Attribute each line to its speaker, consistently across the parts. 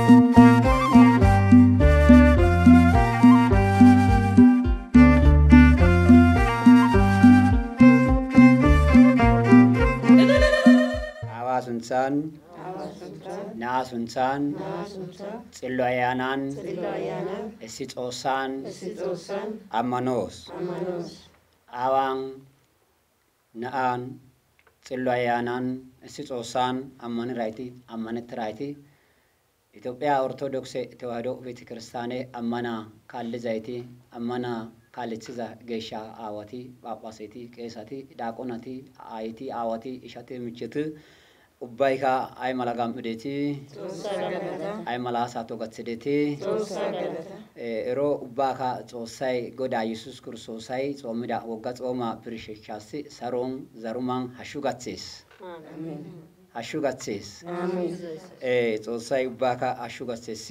Speaker 1: Awasunsan Nasunsan Siloyanan Esitosan Amanos Awang Naan Siloyanan Esitosan Amaniraiti Amanitraiti Ethiopia Orthodox Tewado Vitikirstane Amana Kalizaiti Amana Kalitsiza Gesha Awati Papasiti Kesati Dakonati Aiti Awati Ishati Michitu Ubaika ay malagam udeti ay malasa to gatsideti ero ubaka tsosai goda Yesus Kristusai tsomida wogat oma prishechasi sarong zarumang hashugatsis amen hashugatsis amen tsosai ubaka hashugatsis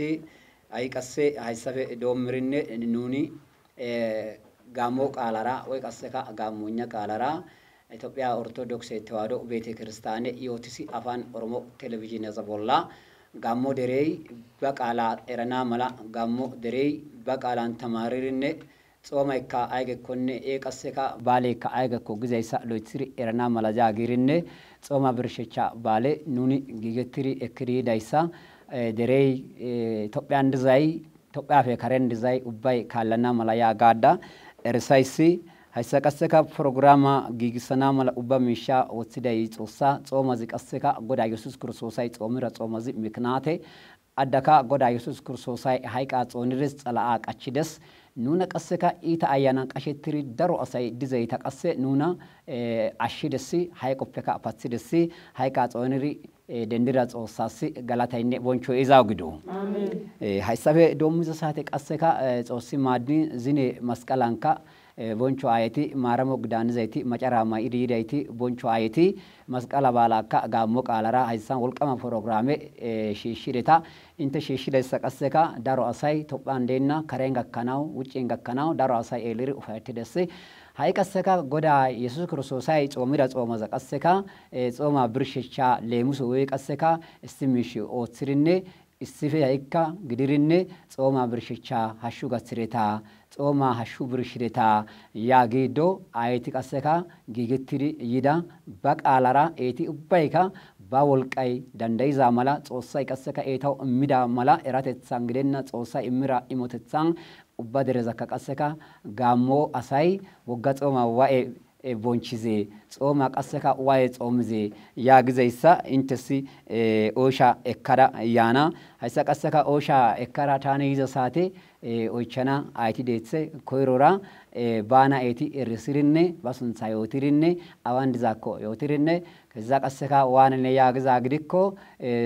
Speaker 1: ay qasse haysafe domrinne nuni gamo qalara way qasseka gamonya qalara Ethiopia Orthodox Tewado Vitikirstane Yotisi Afan Oromo Television Zabolla Gammo Derei Bakala Erana Mala Gammo Derei Bakalan Tamaririne Somaika Aige Konne Ekaseka Bale Ka Aiga Kogizesa Loitri Erana Malaja Girine Soma Birshecha Bale Nuni Gigetiri Ekri Daisa Derei Topian Dizai Topiafe Karen Dizai Ubai Kalana Malaya Gada Ersaisi Haisakaseka programa gigisana mala ubamisha wotsidai tsosa tsomazi kaseka goda Yesus Kristusai tsomira tsomazi miknate adaka goda Yesus Kristusai haika tsoniris tsala aqachides nuna kaseka ita ayana qashetiri daro asai dizaita qasse nuna ashidesi haikopeka patsidesi haika tsoniri dendira tsosasi galatayne boncho izawgido amen haisabe domuza sate kaseka tsosi madni zine masqalanka boncho ayati maramo gdan zayti macarama ididayti boncho ayati masqala balaka gammo qalara haysan wolqama programe shishireta inte shishida sakaseka daro asay topandena karenga kanaw wucinga kanaw daro asay elir ufatidese haykaseka goda Yesus Kristusai tsomira tsoma zakaseka tsoma birshecha lemuso we kaseka istimishi otsirine istife hayka gidirine tsoma birshecha hashu gatsireta tsoma hashu birshireta yagido ayati kaseka gigetiri yida baqalara eti ubayka bawolqay dandayza mala xossay kaseka etaw imida mala eratetsan gidenna xossay imira imotetsan ubadere zakka kaseka gammo asay wogga tsoma wae bonchize tsoma kaseka wae tsomze yagizaysa intesi osha ekkada yana haysa kaseka osha ekkara tane yiza sate oychana ayti deetse koyrora bana eti erisirinne basunsa yotirinne awandizakko yotirinne keza kaseka wanne yagiza gidikko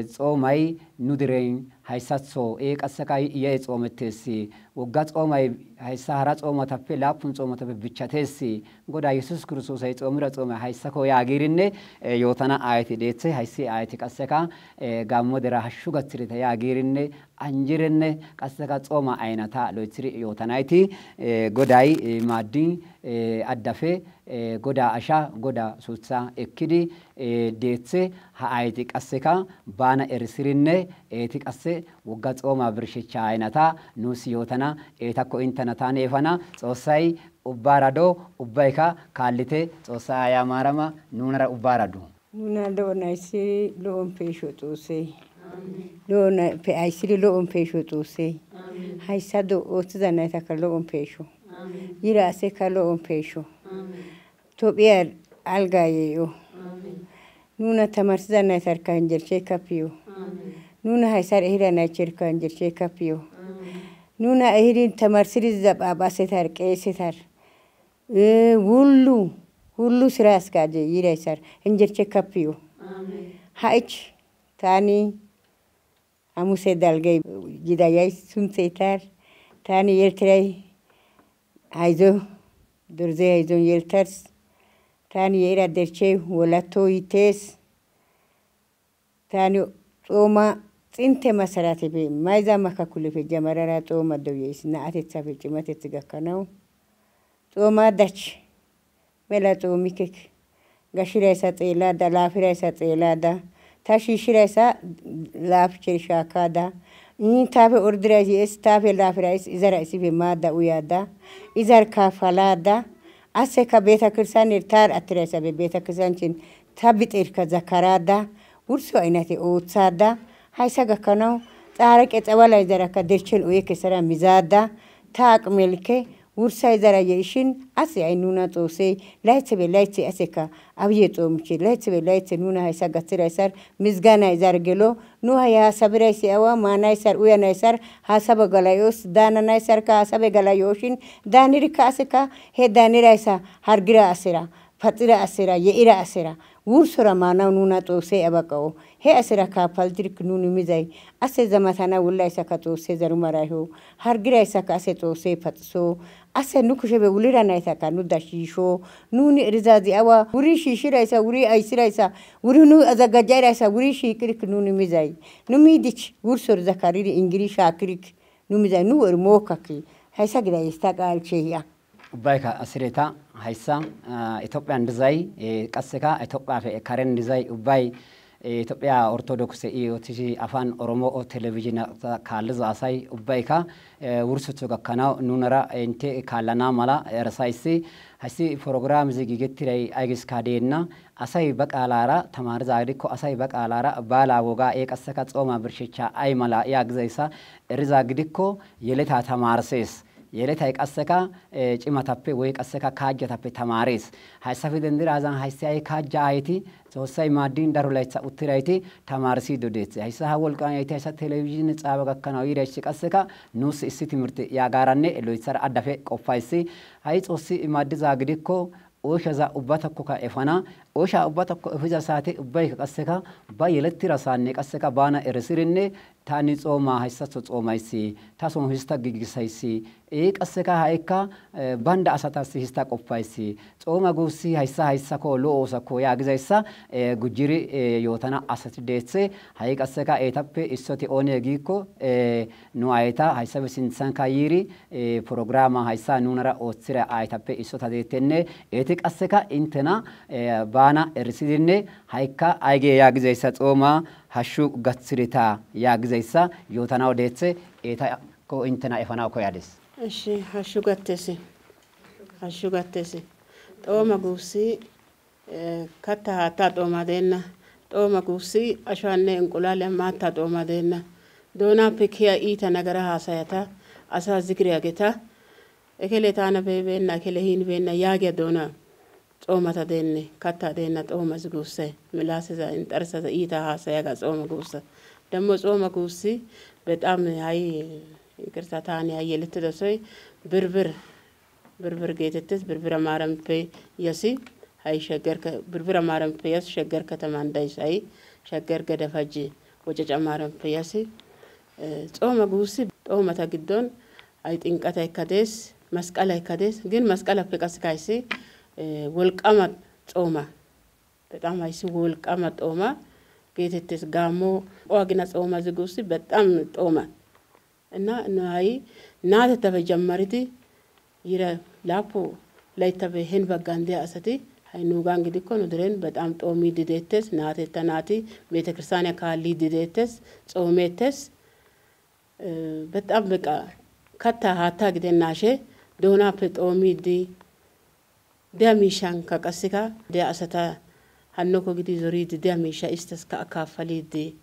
Speaker 1: tsomay nudiren haysatso kaseka ye tsometesi wogga tsomay haysa hara tsomatappe lapun tsomatappe bichatesi goda Yesus Kristus ay tsomira tsoma haysako yagirinne yotana ayti deetse haysi ayti kaseka gammo dera hashu gatsirita yagirinne anjirenne kaseka tsoma aynata loitri yotanayti goday maddi addafe goda asha goda sutsa ekkidi deetse ha ayti kaseka bana erisirinne eti qasse wogga tsoma birshecha aynata nusi yotana etako intana tanefana xossay ubarado ubayka kallite xossa ya marama nunara ubarado
Speaker 2: nuna do naisi lo pesho tose lo pe aisiri lo pesho tose haisado otzana takalo pesho yira se kalo pesho tobia algayo nuna tamarzana tarka injerche kapio nuna haisar ehirana cherka injerche kapio nuna ehirin tamarsiri zababa setar kesetar hullu siras kaje yira sar injerche kapio haich tani amuse dalgay gidayay sunsetar tani yeltray aizo durze aizo yeltars tani yera derche wolato ites tani tsoma tsinte masarate be maiza maka kulefe jamarara tsoma doyes na atetsa fe chimate tsigakanao tsoma dach mela tsomikek gashira sa tsela da lafira sa tsela da tashi shira sa lafchir shakada إن تابع أردراجي تابع لافرايس إذا رئيسي في مادة ويادا إذا كافلادا أسكا بيتا كرسان إرتار أتريسا ببيتا كرسان تابت إركا زكارادا ورسو أيناتي أوتسادا هاي ساقا كانو تارك إتوالا إذا ركا درشل ويكي سرا مزادا تاق ملكي ورسا إذا رايشين أسي عينونا توسي لايتي أسكا أبيتو مكي لايتي نونا هاي ساقا تريسار مزغانا إذا رجلو نوها يا سبريسي أوا ما نايسر ويا نايسر هاسبا غلايوس دانا نايسر كا هاسبا غلايوشين داني ركا أسكا هي داني رايسا هرغرا أسرا فترة أسرا يئرا أسرا ورسورا مانا نونا توسي أبقاو هي أسرا كافل ترك نوني مزاي أسي زمتانا ولا إساكا توسي زرو مرايهو هرغرا إساكا أسي توسي فتسو أسي نوكوشي بوليرا نايساكا نداشيشو نوني إرزازي أوا وري شيشي رايسا وري أيسي رايسا وري نو أزاقجاي رايسا وري شيكريك نوني مزاي نمي ديش ورسور زكاريري إنجري شاكريك نمزاي نو إرموكاكي هايسا قدا يستاقال شيئا
Speaker 1: بايكا أسريتا هايسا إثيوبيا ندزاي قسكا إثيوبيا في كارن ندزاي باي إثيوبيا أورثودوكس وتشي أفان أورومو تلفزيون كالز أساي بايكا ورسوتو كنا نونرا إنت كالنا مالا رسايسي هسي برنامج زيجيتري أيجس كادينا أساي بق على تمار زايدكو أساي بق على بالا وجا إيك أسكت أوما برشيتشا أي مالا يأجزيسا رزاقدكو يلتها تمارسيس يلت هيك أسكا جمع تبي ويك أسكا كاجة تبي تمارس هاي سفيد اندر أزان هاي ساي كاجة هايتي توساي مادين دارولات سأوترايتي تمارسي دوديت هاي سهول كان يتي هاي تلفزيون تسابق كانوا يرشك أسكا نوس السيتي مرت يا غارنة اللي يصير أدفع كوفايسي هاي توسي مادة زاغديكو أوشا زا أبتكو كإفنا أوشا أبتكو إفجا ساتي أبايك أسكا بايلتي رسانك أسكا بانا إرسيرني تاني صوما هاي صوما يسي تاسون هستا جيجسايسي إيك أسكا هايكا باند أساتاسي هستا كوفايسي صوما غوسي هايسا كو لو أسكو يا جزايسا غجيري يوتانا أساتي ديتسي هايك أسكا إيتابي إسوتي أونيجيكو نوعيتا هايسا بسنسان كايري برنامج هايسا نونرا أوتسيرا إيتابي إسوتا ديتني إيتك أسكا إنتنا بانا إرسيدني هايكا أيجي يا جزايسا صوما هشو غتسريتا يا جزايسا يوتانا وديتسي إيتا كو إنتنا إفناو كو يادس
Speaker 3: أشي هشو غتسي توما غوسي كتا هاتا توما دينا توما غوسي أشواني انقلال ما تا توما دينا دونا بكيا إيتا نغرا هاسايتا أسا ذكري أجتا إكلي تانا بيبينا إكلي هين بينا ياجي دونا توما تديني كتا دينا توما غوسي ملاسة انترسة إيتا هاسايا توما غوسي دمو توما غوسي بتأمني هاي كرتا تاني هاي لتدسوي بربر جيتتس بربر مارم بي يسي هاي شجر بربر مارم بي يس شجر كتمان دايس هاي شجر كده فجي وجج مارم بي يسي توما غوسي توما تجدون هاي تنقطع كدس مسكالة كدس جن مسكالة في كاسكايسي والقمة توما بتأم هاي سو والقمة توما جيتتس جامو واجنا توما زغوسي بتأم توما إنه هاي نادى تبي جمرتي يرى لابو لا تبي هن بغاندي أساتي هاي نوغان جدي كونو درين بدأم تومي ديدتس ناتي تناتي بيت كريستيانيا كالي ديدتس توميتس بدأم بقى كتا هاتا جدي ناشة دونا بتومي دي ميشان كاسكا دي أساتا هنوكو جدي زوريد دي ميشا استس كأكافلي دي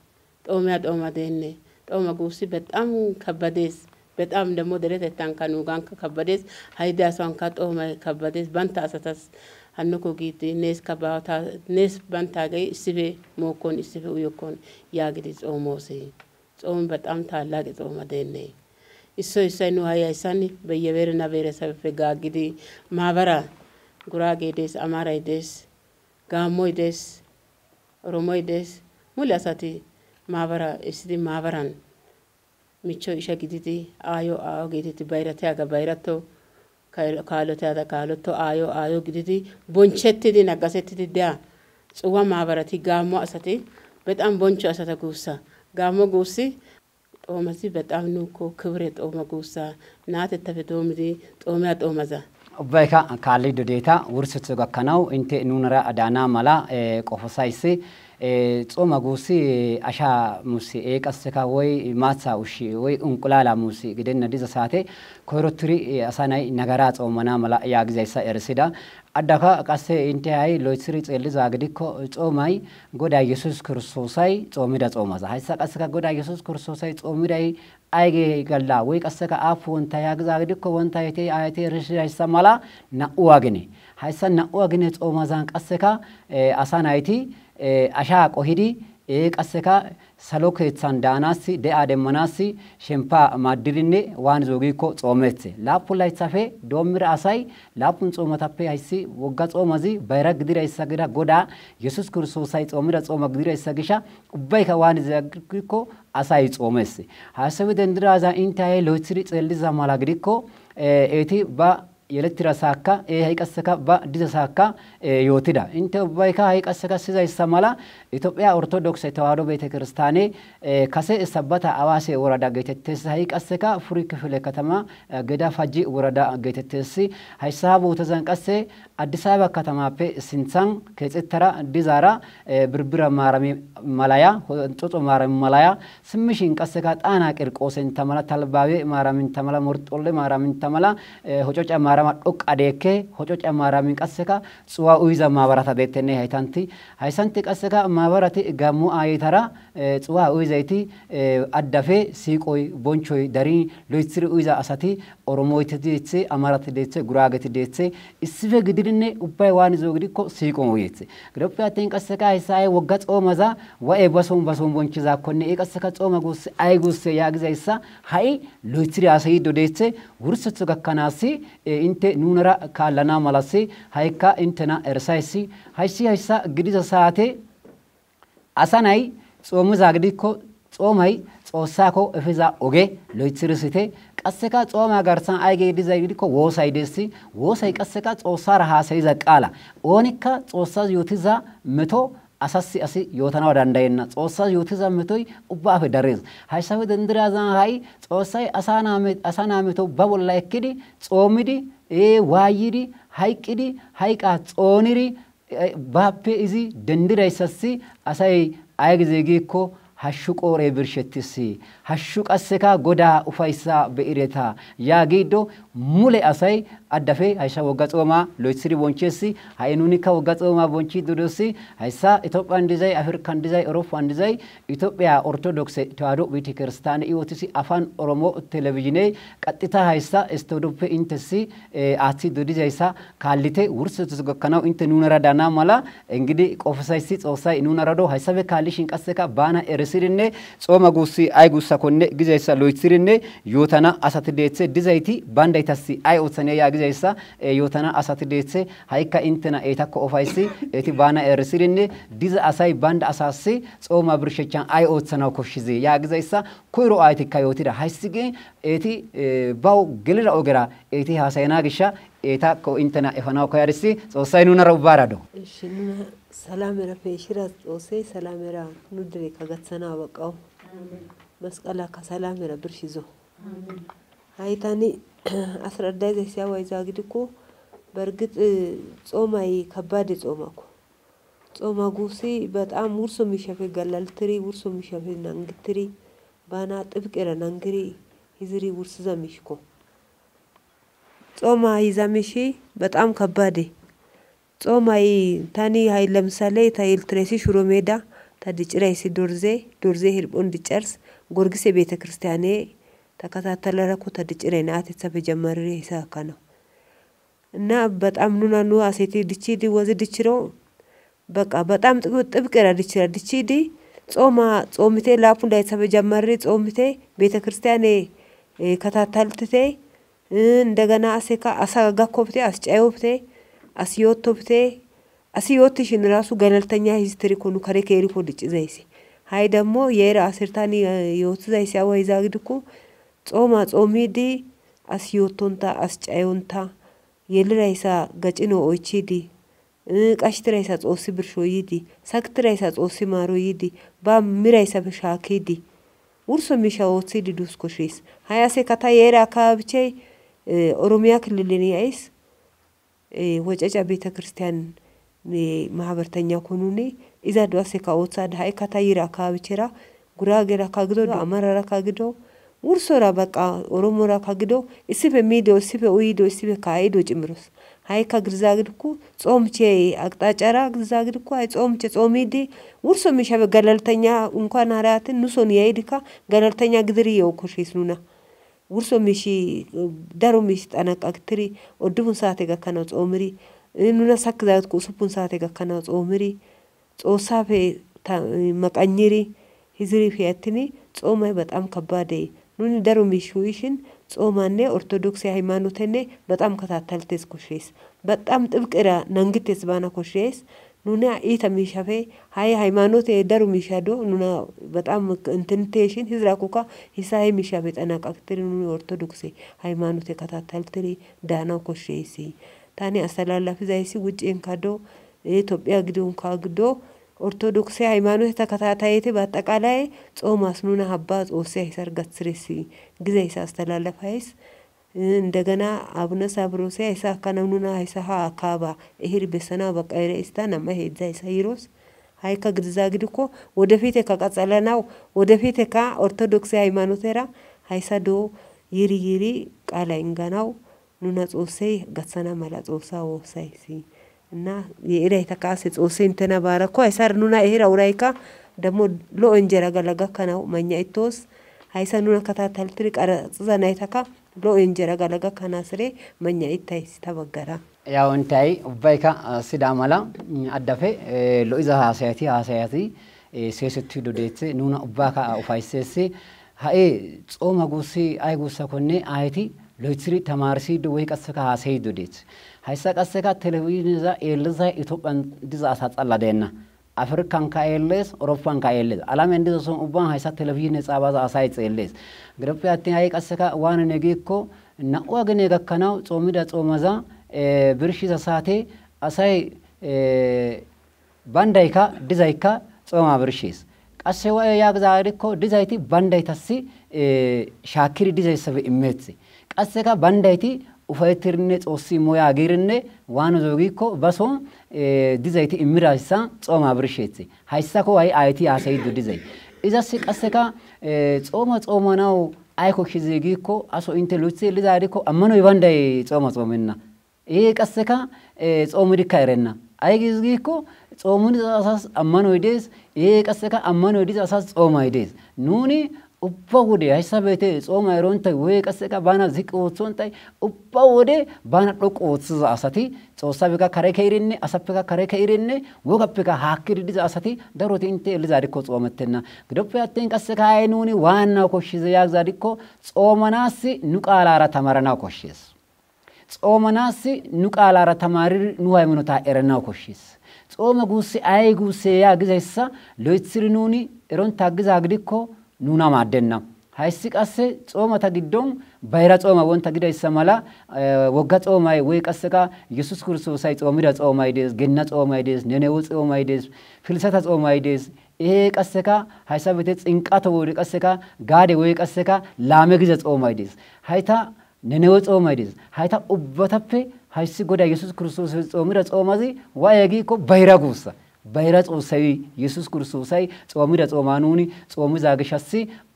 Speaker 3: توما ديني توما غوسي بدأم كبديس بدأم دمو دريت تانكانوغان كبديس هيدا سوان كاتوما كبديس بنتا أساتس هنوكو جيتي نيس كباوتا نيس بنتا جاي سيبي موكون سيبي ويكون ياجديس أوموسي توم بدأم تالاج توما ديني إسو نو هاي إساني بيجبرنا بيرسا في جاجدي مابرا غراغي ديس أماراي ديس غاموي ديس روموي ديس مولا ساتي مابرا إسدي مابران ميشو إيشا جديدي آيو جديدي بايرتو كالوتو آيو جديدي بونشتي دي نغاستي دي سوا مابراتي غامو أساتي بتأم بونشو أساتا غوسا غامو غوسي توماسي بتأم نوكو كبرت أوما غوسا ناتي تفدوم دي تومات أومازا
Speaker 1: بايكا كالي دوديتا ورسوتو غكناو انت نونرا أدانا مالا قفصايسي صوما قوسي أشا موسي قصكا وي ماتسا وشي وي انقلالا موسي قدنا ديزا ساتي كوروتري أساناي نغارات أومنا ملا ياغزيسا إرسيدا أدكا قصي انتهاي لويتسري تسيلزا قدكو صوماي قودا يسوس كرسوساي صوميدا صومازا هايسا قصكا قودا يسوس كرسوساي صوميداي أيجي قلا ويك أسكا أفون تياغزا قدكو وانتا يتي آيتي رشي هايسا ملا نقواغني هايسا نقواغني صومازان قصكا أسانايتي أشاق وهدي قصكا سلوك تسانداناسي دي آدماناسي شمپا مادريني وان زوغيكو صومتسي لابو لايتسافي دومير أساي لابون صومتابي هايسي وغا صومزي بايرا قدير إساقيرا قودا يسوس كرسوساي صوميرا صوما قدير إساقيشا وبايكا وان زوغيكو أساي صومتسي هاسوي دندرازا انتاي لوتسري تسلزا مالاقريكو ايتي با يلترا ساكا هيك أسكا با ديزا ساكا يوتيدا انت بايكا هيك أسكا سيزا يسمالا إثيوبيا أرثوذكس توادو بيت كريستاني كاسي سبتا أواسي وردا جيتتس هيك أسكا فريق في الكتما جدا فجي وردا جيتتس هاي صاحبو تزن كاسي أديس أبابا كتما بي سنسان كيتترا ديزارا بربرا مارامي ملايا توتو مارامي ملايا سمشين كاسكات أنا كيركوسن تملا تلباوي مارامين تملا مرتولي مارامين تملا هجوج مارama dhok adeeke hoco camaramin qasseka suwa uiza mabarata deetenne haytanti haysanti qasseka mabarati gamu ayitara suwa uizayti addafe siqoy bonchoy dari loitsiri uiza asati oromoyti deetse amarati deetse guragati deetse issife gidirine ubbay wani zogidiko siqon uyetse gidoppe atin qasseka haysay wogga xomaza wae bason bonchiza konne qasseka xoma gus ay gus yaagizaysa hay loitsiri asayido deetse wursetsu gakkanasi inte nunara kaalana malasi hayka intena ersaisi haysa gidiza saate asanay xomuza gidiko xomay xossako efiza oge loytsirisite qasseka xoma garsan ayge dizay gidiko wosay desi wosay qasseka xossara hasayiza qaala onika xossas yotiza meto asasi asi yotana dandayna xossas yotiza metoy ubbafe darez haysawe dendirazan hay xossay asana meto babolla ekkidi xomidi waayidi hayqidi hayqa xooniri bappe izi dendiraysasi asay aygize gikko hashshu qoore birshettisi hashshu qasseka goda ufaysa beireta yaagido mule asay addafe haysa wogga xooma loitsiri bonchesi haynunika wogga xooma bonchi dudosi haysa Ethiopian dizay African dizay European dizay Ethiopia Orthodox Tewahedo ቤተ ክርስቲያን ኢዮቲሲ አፋን ኦሮሞ ቴሌቪዥን ቀጥታ haysa ስቶዶፕ ኢንተሲ አቲ ዱዲዛይሳ ካልite ውርስስ ገከናው ኢንተ ኑነራዳና ማላ እንግዲህ ቆፈሳይሲ ጾሳይ ኑነራዶ haysabe ካልሽን ቀሰካ ባና ኤርሲሪኔ ጾማ ጉሲ አይ ጉሳ ኮኔ ግዛይሳ ሎይትሪኔ ዮታና አሳትዴetse ዲዛይቲ ባንዳይታሲ አይ ኦተኔ ያ ግዛይሳ ዮታና አሳትዴetse ሃይካ ኢንተና ኤታኮ ኦፋይሲ ኤቲ ባና ኤርሲሪኔ ዲዛ አሳይ ባንዳ አሳሲ ጾማ ብርሸቻን አይ ኦተናው ኮሽዚ ያ ግዛይሳ ኮይሮ አይቲካ ዮቲዳ ሃይሲጌ ኤቲ ባው ገለራ ኦገራ ኤቲ ሃሳይና ግሻ ኤታኮ ኢንተና ኤፋናው ኮያርሲ ጾሳይኑ ነራው ባራዶ
Speaker 4: سلام را پیشرا اوسه سلام را ندری کاغتسنا وقاو مسقلا کسلام را برشیزو هایتانی اسردای زیسیا وایزاگیدکو برگت ጾማይ ከባድ ጾማኩ ጾማጉሲ በጣም ውርሶ ሚሸፈ ገለልትሪ ውርሶ ሚሸፈ ናንግትሪ ባና ጥብቅረ ናንግሪ ይዝሪ ውርስ ዘሚሽኮ ጾማ ይዛሚሺ በጣም ከባድ ጾማይ ታኒ ሃይ ለምሳሌ ታይል ትሬሲ ሽሮ ሜዳ ታድጭራይሲ ዶርዜ ሂርቦን ዲጨርስ ጎርግሴ ቤተ ክርስቲያኔ ተከታተለረኩ ታድጭራይና አትጸበ ጀመረ ይሳካና እና በጣም ኑናኑ አሴቲ ዲቺዲ ወዝ ዲችሮ በቃ በጣም ጥብቅራ ዲቺዲ ጾምቴ ላፑ እንዳይጸበ ጀመረ ጾምቴ ቤተ ክርስቲያኔ ከታታልትቴ እንደገና አሴካ አሳጋኮብቴ አስጫዮብቴ አስዮቶብቴ አስዮትሽን ራሱ ገለልተኛ ሂስትሪ ኮኑ ከሬኬሪ ፖድጭ ዘይሲ ሃይ ደሞ የራ አሰርታኒ ዮት ዘይሲ አወይዛግድኩ ጾሚዲ አስዮቶንታ አስጫዮንታ የልራይሳ ገጭኖ ኦይቺዲ ቀሽትራይሳ ጾሲ ብርሾይዲ ሰክትራይሳ ጾሲ ማሮይዲ ባምራይሳ በሻኬዲ ውርሶ ሚሻዎትሲዲ ዱስኮሽስ ሃያሴ ከታ የራ አካባቢቼ ኦሮሚያ ክልልኒ አይስ ወጨጫ ቤተ ክርስቲያን ማህበርተኛ ኮኑኔ ኢዛ ዱአሴ ካኦሳ ዳይ ካታይራ ካብቸራ ጉራጌራ ካግዶ አማራራ ካግዶ ውርሶራ በቃ ኦሮሞራ ካግዶ እስፈ ሚዶ እስፈ ኡይዶ እስፈ ካይዶ ጭምሮስ ሃይ ካግርዛግድኩ ጾምቼ አቅጣጫራ ግርዛግድኩ አይ ጾምቼ ጾሚዲ ውርሶ ሚሻበ ገለልተኛ እንኳን አራትን ኑሶን ያይድካ ገለልተኛ ግድሪ የውኮሽስኑና ውርሶ ሚሺ ዳሮ ሚሽ ጠናቃክትሪ ኦድቡን ሰዓት ገከና ጾምሪ ኑና ሳክዛት ኩሱፑን ሰዓት ገከና ጾምሪ ጾሳፌ መቀኝሪ ሂዝሪ ፊያትኒ ጾማይ በጣም ከባዴ ኑኒ ዳሮ ሚሽውሽን ጾማኔ ኦርቶዶክስ ሃይማኖተኔ በጣም ከታተልቴስ ኮሽስ በጣም ጥብቅራ ነንግቴስ ባና ኮሽስ ኑና ኢታ ሚሻፌ ሃይ ሃይማኖት ዳሩ ሚሻዶ ኑና በጣም እንትንቴሽን ሂዝራኩካ ሂሳይ ሚሻፌ ጠናቃክትሪ ኑኒ ኦርቶዶክስ ሃይማኖት ከታተልትሪ ዳናው ኮሽሲ ታኒ አስተላላፊ ዛይሲ ውጪን ካዶ ኢትዮጵያ ግዶን ካግዶ ኦርቶዶክስ ሃይማኖት ተከታታይቴ በአጠቃላይ ጾማስ ኑና ሀባ ጾሴ ይሰርጋትስሪሲ ግዜ አስተላላፋይስ እንደገና አቡነ ሳብሮሴ አይሳ ካናኑና አይሳሃ አካባ እሂር በሰና በቃይረ እስታና ማሄዛ ይሳይሮስ ሃይካ ግድዛግድኮ ወደፊት ከቀጸለናው ወደፊት ኦርቶዶክስ ሃይማኖቴራ ሃይሳዶ ይሪ ቃላ እንጋናው ኑና ጾሴ ገሰና ማላ ጾሳ ወሳይሲ እና የኢራይ ተካሰ ጾሴ እንተና ባረኮ አይሳር ኑና እሂር አውራይካ ደሞ ሎ እንጀራ ገለጋ ከናው ማኛ ኢቶስ ሃይሳ ኑና ከታታልትሪ ቀረጽዛናይታካ ሎ እንጀራ ገለጋ ከናስሬ ማኛ ኢታይስ ተበገራ
Speaker 1: ያው እንታይ ኡባይካ ሲዳማላ አዳፈ ሎ ኢዛ ሃሳያቲ ሴሰቲ ዶዴት ኑና ኡባካ ኡፋይሴሲ ሃይ ጾማ ጉሲ አይ ጉሳ ኮኔ አይቲ ሎይትሪ ተማርሲ ዶ ወይ ቀሰካ ሃሳይ ዶዴት ሃይሳ ቀሰካ ቴሌቪዥን ዛ ኤልዛ ኢትዮጵያን ዲዛ አሳጻላደና አፍሪካን ካየለስ አውሮፓን ካየለስ አላም እንደሰው ኡባን ሃይሳ ቴሌቪዥን ጻባዛ አሳይ ጸለስ ግሩፕያቲ ሃይ ቀሰካ ዋን ነገይኮ እና ወገኔ ገከናው ጾሚዳ ጾማዛ ብርሺ ዘሳቴ አሳይ ባንዳይካ ዲዛይካ ጾማ ብርሺስ ቀሰዋ ያግዛሪኮ ዲዛይቲ ባንዳይታሲ ሻኪሪ ዲዛይ ሰብ ኢሜት ቀሰካ ባንዳይቲ ኡፋይትርኔ ጾሲ ሞያ አገርኔ ዋኑ ዞጊኮ በሶ ዲዛይቲ ኢሚራይሳ ጾማ ብርሺት ሃይሳኮ አይ አይቲ አሳይዱ ዲዛይ ኢዛሲ ቀሰካ ጾማናው አይኮ ኪዜጊኮ አሶ ኢንተሉሲ ሊዛሪኮ አመኖ ይባንዳይ ጾመና ይሄ ቀሰካ ጾሙዲ ካይረና አይጊዝጊኮ ጾሙን አሳስ አመኖ ይዴስ ይሄ ቀሰካ አመኖ ይዴስ አሳስ ጾማ ይዴስ ኑኒ ኡባውዴ አይሳበቴ ጾማ ይሮንተ ወይ ቀሰካ ባና ዝቅዎቶንታይ ኡባውዴ ባና ዶቆዎትስ አሳቲ ጾሳቢካ ካሬከይሪኔ አሳፍካ ካሬከይሪኔ ወጋፍካ ሃክሪ ዲዛ አሳቲ ደሮቲ እንተ ሊዛሪኮ ጾመተና ግዶፕያቴን ቀሰካ አይኑኒ ዋና ኮሽዘ ያግዛዲኮ ጾመናሲ ኑቃላራ ተማረና ኮሽስ ጾመናሲ ኑቃላራ ተማሪ ኑሃይ ምኖታ ኤረና ኮሽስ ጾመ ጉሲ አይ ጉሲ ያግዛይሳ ሎይትስሪኑኒ ኤሮንታ ግዛግዲኮ ኑና ማደና ሃይሲ ቀሰ ጾማ ተግዶም ባይራ ጾማ ወንታ ግዳ ይሰማላ ወጋ ጾማይ ወይ ቀሰካ ኢየሱስ ክርስቶስ ሳይ ጾሚዳ ጾማይ ደስ ገና ጾማይ ደስ ነነው ጾማይ ደስ ፍልሰታ ጾማይ ደስ ይሄ ቀሰካ ሃይሳበተ ጽንቃተ ወደ ቀሰካ ጋዴ ወይ ቀሰካ ላመ ግዘ ጾማይ ደስ ሃይታ ነነው ጾማይ ደስ ሃይታ ኡበተፈ ሃይሲ ጎዳ ኢየሱስ ክርስቶስ ጾሚዳ ጾማዚ ዋየጊኮ ባይራ ጉሳ ባይራ ጾሳይ ኢየሱስ ክርስቶስ ሳይ ጾሚዳ ጾማኑኒ ጾሙ ዛገሻሲ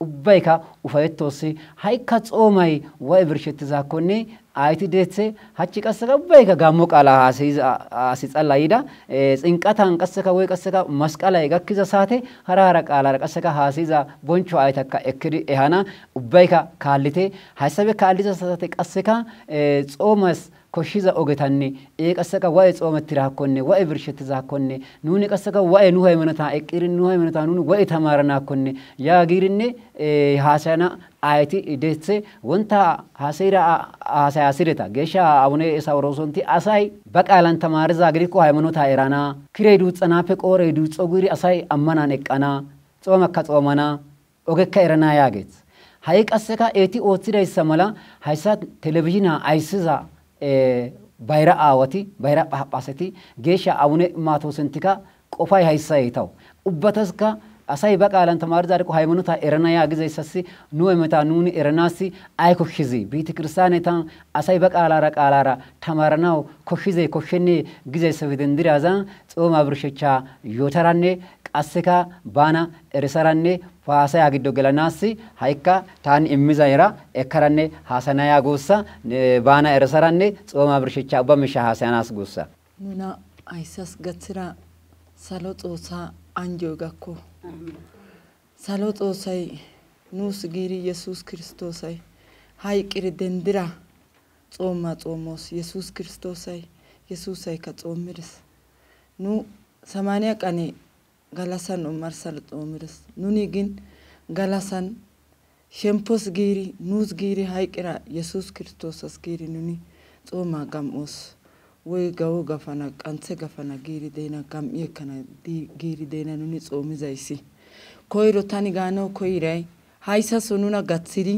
Speaker 1: ኡባይካ ኡፋይቶሲ ሃይካ ጾማይ ወይ ብርሽት ዛኮኔ አይቲ ደቴ ሃቺ ቀሰካ ኡባይካ ጋሞ ቃላ አሲጸላይዳ ጽንቃታን ቀሰካ ወይ ቀሰካ መስቀላይ ጋክዛ ሳቴ ሀራራ ቃላ ቀሰካ ሃሲዛ ቦንቾ አይተካ እክዲ ኤሃና ኡባይካ ካልቴ ሃይሰበ ካልዛ ሳቴ ቀሰካ ጾማስ ኮሽዛ ኦገታኒ ቀሰካ ወይ ጾመትራ ኮኔ ወይ ብርሽት ዛኮኔ ኑኒ ቀሰካ ወይ ኑ ሃይማኖታ እቅሪ ኑ ሃይማኖታ ኑኒ ወይ ተማረና ኮኔ ያጊርኔ ሃሳና አይቲ ደቴ ወንታ ሃሰይራ ሃሳያሲረታ ገሻ አቡነ ሳውሮሶንቲ አሳይ በቃላን ተማርዛ አግሪኮ ሃይማኖታ ኤራና ክሬዱ ጸናፈ ቆሬዱ ጾጉሪ አሳይ አማናን እቀና ጾመካ ጾመና ኦገካ ኤራና ያጌት ሃይ ቀሰካ ኤቲ ኦትሲዳ ይሰማላ ሃይሳ ቴሌቪዥን አይስዛ ባይራ አወቲ ባይራ ጳጳሰቲ ጌሻ አቡነ ማቶስንቲካ ቆፋይ ሃይሳይታው ኡበተስካ asay baqaalan tamarida arko haymanuta erana yaagizayssasi nu emeta nuni eranasi ay koshshizi biiti kiristaanetan asay baqaalara qaalara tamaranaw koshshizey koshshenne gizaysafe dendirazan xooma birshechcha yootaranne qasseka bana erisaranne faasaya giddo gelanasi haykka taan immizayra ekkaranne haasanaya guussa bana erisaranne xooma birshechcha ubba misha haasayanas guussa
Speaker 5: nuna ayssas gathira salo xoossa anjoy gakko salo xoossay nuus giiri yesus kirstoosay hayqqiri dendira xooma xoomos yesus kirstoosay yesusaykka xoommides nu 80 qane galasan umarsal xoomides nuni gin galasan shempos giiri nuus giiri hayqqira yesus kirstoosas giiri nuni xooma gam'os woy gawo gafana qanthe gafana giiri deena gam'i ekkana giiri deena nuni xoomizayssi koyro tani gaanaw koyiray hayssaso nuna gaththidi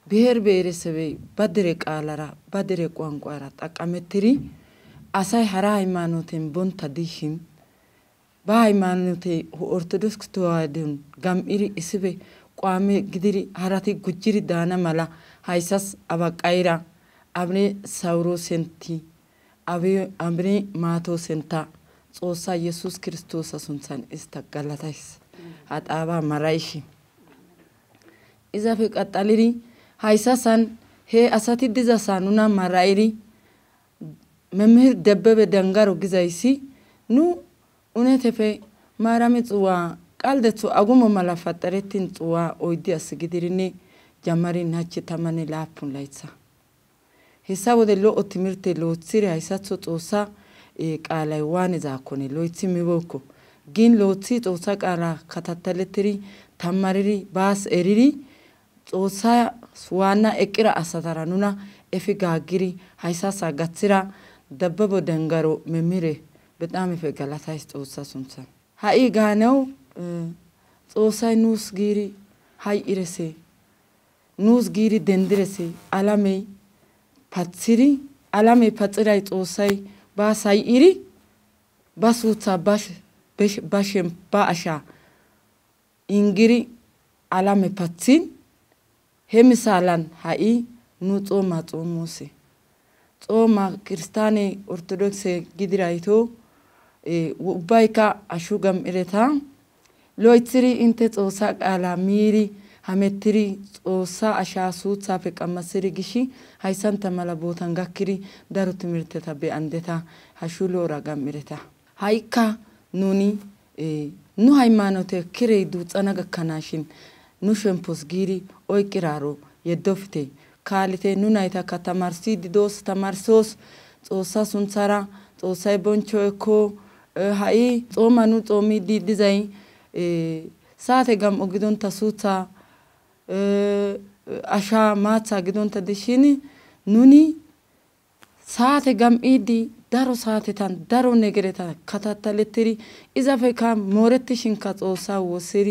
Speaker 5: ብሔር ብሔረሰቦች በድሬ ቃላራ በድሬ ቋንቋራ ጠቀመትሪ አሳይ ሀራ ሃይማኖትን ቦንታ ዲሽን በሃይማኖቴ ኦርቶዶክስ ተዋህዶን ጋምኢሪ እስቤ ቋሜ ግድሪ ሀራቲ ጉጅሪ ዳና መላ ሃይሳስ አባቃይራ አብኔ ሳውሮ ሴንቲ አብኔ ማቶ ሴንታ ጾሳ ኢየሱስ ክርስቶስ አሱንሳን እስተጋላታይስ አጣባ መራይሽ ኢዛፈ ቀጣሊሪ ሃይሳሳን ሄ አሳቲ ዲዛሳኑና መራይሪ መምህር ደበበ ደንጋሮ ግዛይሲ ኑ ኡነቴፈ ማራሚ ጽዋ ቃልደቱ አጉሞ መላፈጠረቲን ጽዋ ኦይዲ አስግድሪኒ ጀማሪ ናች ተመኔ ላፑን ላይሳ ሄሳ ወደ ሎ ኦትምርቴ ሎትሲሪ ሃይሳሶ ጾሳ ቃላይ ዋን ዛኮኔ ሎይሲ ሚቦኮ ግን ሎትሲ ጾሳ ቃላ ከተተለትሪ ተማሪሪ ባስ ኤሪሪ ጾሳ ዋና እቅራ አሳታራኑና ኤፊ ጋግሪ ሃይሳሳ ጋትራ ደበበ ደንጋሮ መምህር በጣም ይፈጋላታይስ ጾሳ ሱንሳ ሃይ ጋነው ጾሳይ ኑስ ጊሪ ሃይ ኢረሴ ኑስ ጊሪ ደንድረሴ አላሜ ፓትሲሪ አላሜ ፓትራይ ጾሳይ ባሳይ ኢሪ ባሱታ ባሽም ባአሻ ኢንግሪ አላሜ ፓትሲን ሄምሳላን ሃይ ኑ ጾማ ጾሞሴ ጾማ ክርስቲያኔ ኦርቶዶክስ ጊድራይቶ ውባይካ አሹጋም ኢሬታ ሎይትሪ እንተ ጾሳ ቃላ ሚሪ ሀሜትሪ ጾሳ አሻ ሱታ ፈቀመስሪ ግሺ ሃይሳንተ መላቦታን ጋክሪ ዳሩ ትምርተታ በአንደታ ሃሹሎ ራጋም ኢሬታ ሃይካ ኑኒ ኑ ሃይማኖቴ ክሬ ዱጸና ገከናሽን ኑ ሸምፖስ ጊሪ ኦይቅራሮ የዶፍቴ ካልቴ ኑናይታ ከተማርሲ ዲዶስ ተማርሶስ ጾሳ ሱንሳራ ጾሳይ ቦንቾ እኮ ሃይ ጾማ ኑ ጾሚ ዲዛይ ሳቴ ጋም ኦግዶን ተሱታ አሻ ማታ ግዶን ተደሽኒ ኑኒ ሳቴ ጋም ኢዲ ዳሮ ሳቴታን ዳሮ ነገረታ ከተተለትሪ ኢዛፈካ ሞረትሽን ከጾሳ ወስሪ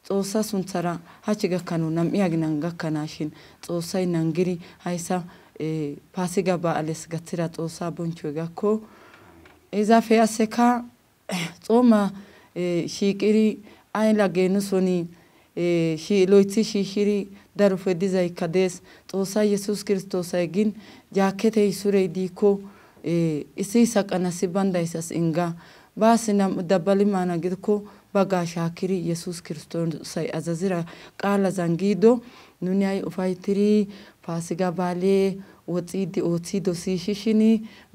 Speaker 5: ጾሳ ሱንሳራ ሃቺ ገከኑ ናምያግናን ገከናሽን ጾሳይ ናንግሪ ሃይሳ ፋሲጋ በዓለስ ገትራ ጾሳ ቦንቾ ጋኮ ኢዛፈ ያሰካ ጾማ ሺቅሪ አይላ ገኑሶኒ ሎይቲ ሺሽሪ ዳሩ ፈዲዛይ ካዴስ ጾሳ ኢየሱስ ክርስቶስ አይግን ጃኬቴ ሱሬ ዲኮ ኢሲ ሰቀናሲ ባንዳይሳስ እንጋ ባስናም ደባሊ ማና ግድኮ ባጋ ሻክሪ ኢየሱስ ክርስቶስ ሳይ አዛዝራ ቃላ ዛንጊዶ ኑኒያይ ኡፋይትሪ ፋሲጋ ባሌ ወጪዲ ኦቲዶ ሲሽሽኒ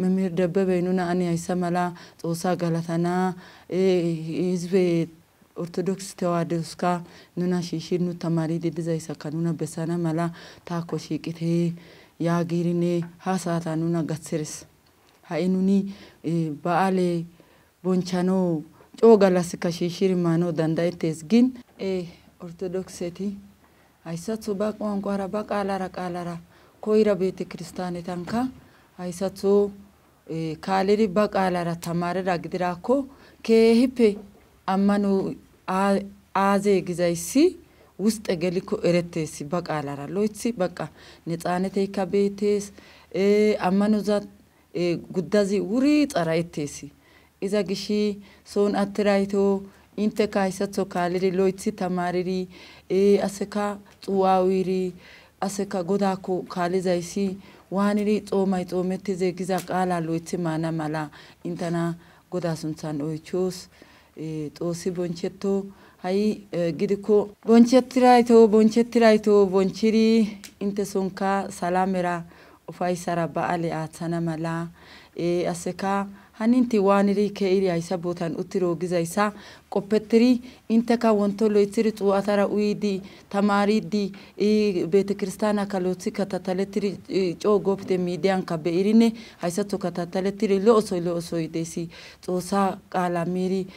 Speaker 5: መምህር ደበበ ኑና አኒ አይሰማላ ጾሳ ጋላታና ህዝብ ኦርቶዶክስ ተዋህዶስካ ኑና ሽሽኑ ተማሪ ዲዛይሳ ካኑና በሳና ማላ ታኮ ሽቂቴ ያጊሪኔ ሃሳታ ኑና ጋትሰርስ ሃይ ኑኒ ባአሌ ቦንቻኖ ጮጋላስ ከሽሽሪ ማኖ ዳንዳይቴስ ግን ኦርቶዶክስቲ አይሳቱ ባቋንቋራ ባቃላራ ኮይራ ቤተ ክርስቲያን ታንካ አይሳቱ ካሌሪ ባቃላራ ተማረራ ግድራኮ ከሂፔ አማኑ አዜ ግዛይሲ ውስጥ ገሊኮ ኤረቴስ ባቃላራ ሎይሲ በቃ ነፃነቴ ከቤቴስ አማኑዛ ጉዳዚ ውሪ ጸራይቴሲ ኢዛ ግሺ ሶን አትራይቶ inte kaisatso kaliri loitsi tamariri aseka xuwawiri aseka godako kalizaisi waniri xomay xometti zegiza qala loitsi mana mala intana goda sunthan oychos xosi bonchetto hay gidiko bonchettiraito bonchiri inte sonka salamera ufaisara baale atsana mala aseka haninti waniri keiri aysa botan utiro gizaysa qopettiri inteka wonto loitiri xuatara uidi tamaridi bete kristana kalotsi katataletiri gopte midian ka beirine aysa to katataletiri lo desi xosa qala miri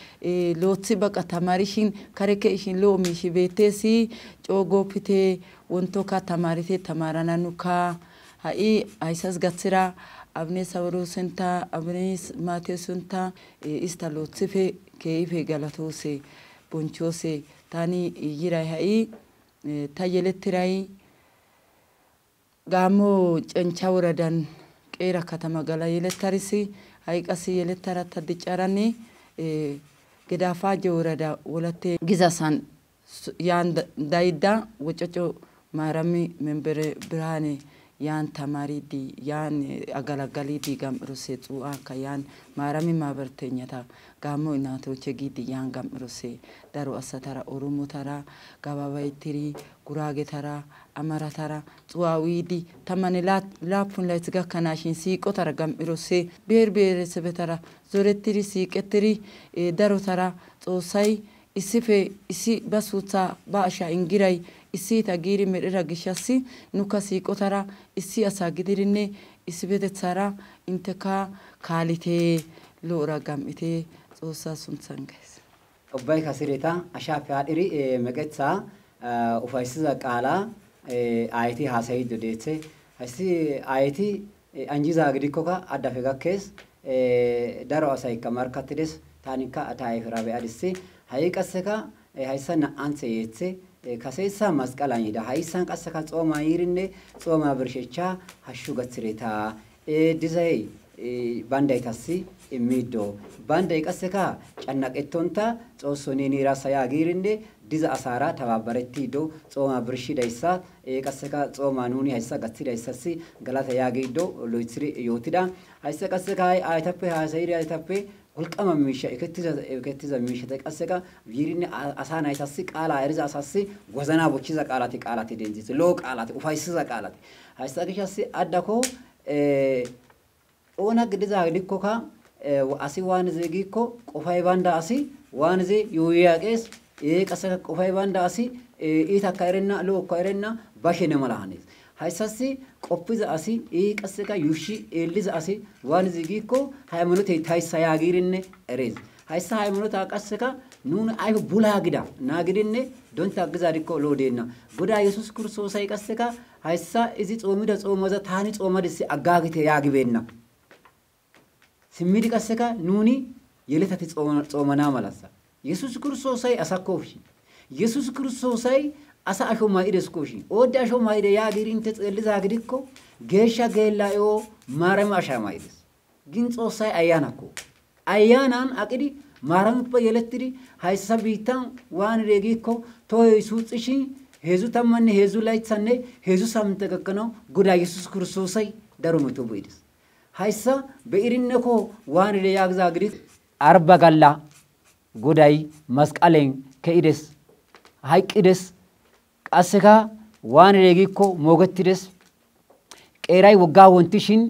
Speaker 5: lotsi baqa tamarishin kareke ishin lo mishi betesi gopte wonto ka tamarite tamarana nuka hai aysas gatsira abne sawro senta abne mate senta istalo tsefe keife galatose bonchose tani yirai hai tayelettirai gamo cencha waradan qera katama gala yelettarisi hai qasi yelettara tadicarani gedafa jorada wolate gizasan yan daida wococo marami membere brane yan tamaridi yan agalagalidi gamrose tsuaka yan marami mabartenyata gamo inato chegidi yan gamrose daro asatara oromotara gababaitiri guragetara amaratara tsuawidi tamanilat lapun laitsga kanashin siqotara gamrose berbere sebetara zoretiri siqetiri darotara tsosai isife isi basutsa baasha ingirai isi tagiri merera gishasi nuka siqotara isi asagidirine isi betetsara inteka kalite lora gamite xosa suntsanges
Speaker 1: obbay kasireta ashafi hadiri meqetsa ufaisiza qala ayati hasayido detse hasi ayati anjiza gidikoka addafe gakkes daro asayka markatides tanika atayfirabe adisi hayiqaseka haysana anse yetse kasesa masqalan yida haysan qaseka xoma yirine xoma birshecha hashu gatsireta dizay bandaytasi imido banday qaseka cannaqetonta xosonini rasa yagirinde diza asara tababaretido xoma birshidaysa qaseka xoma nuni haysa gatsidaysasi galata yagido loitsiri yotida haysa qaseka aytappe hasayri aytappe ulqama misha eketiza misha taqaseka yirine asana aytasi qala eriza asasi gozana bochiza qalati denzis lo qalati ufaisiza qalati haysa gishasi addako ona gidiza dikkoka asi wanze gikko qofay banda asi wanze yuyaqes qaseka qofay banda asi ita kairena lo kairena bashene malahanis haysasi qoppiza asi qaseka yushi eliza asi wanze gikko haymonote taysa yagirine erez haysa haymonota qaseka nun ay bulagida nagidine donta giza dikko lo denna goda yesus ክርስቶስ ay qaseka haysa izi xomida xomoza tani xomadisi agagite yagibenna simidi qaseka nuni yeletati xomana malasa yesus ክርስቶስ ay asakofshi yesus ክርስቶስ ay asa asho maides koshi ode asho maide yagirinte xeliza gidikko geesha geelayo maram asha maides gin xosay ayanako ayanan aqidi maram pe yelettiri haysa bitan wan regikko toy suuxishi hezu tamanne hezu laytsanne hezu samte gakkano goda yesus ክርስቶስ ay darumeto boides haysa beirinneko wan re yagza gidi arba galla goday masqalen keides hayqides qaseka wan regikko mogettides qeray wogga wontishin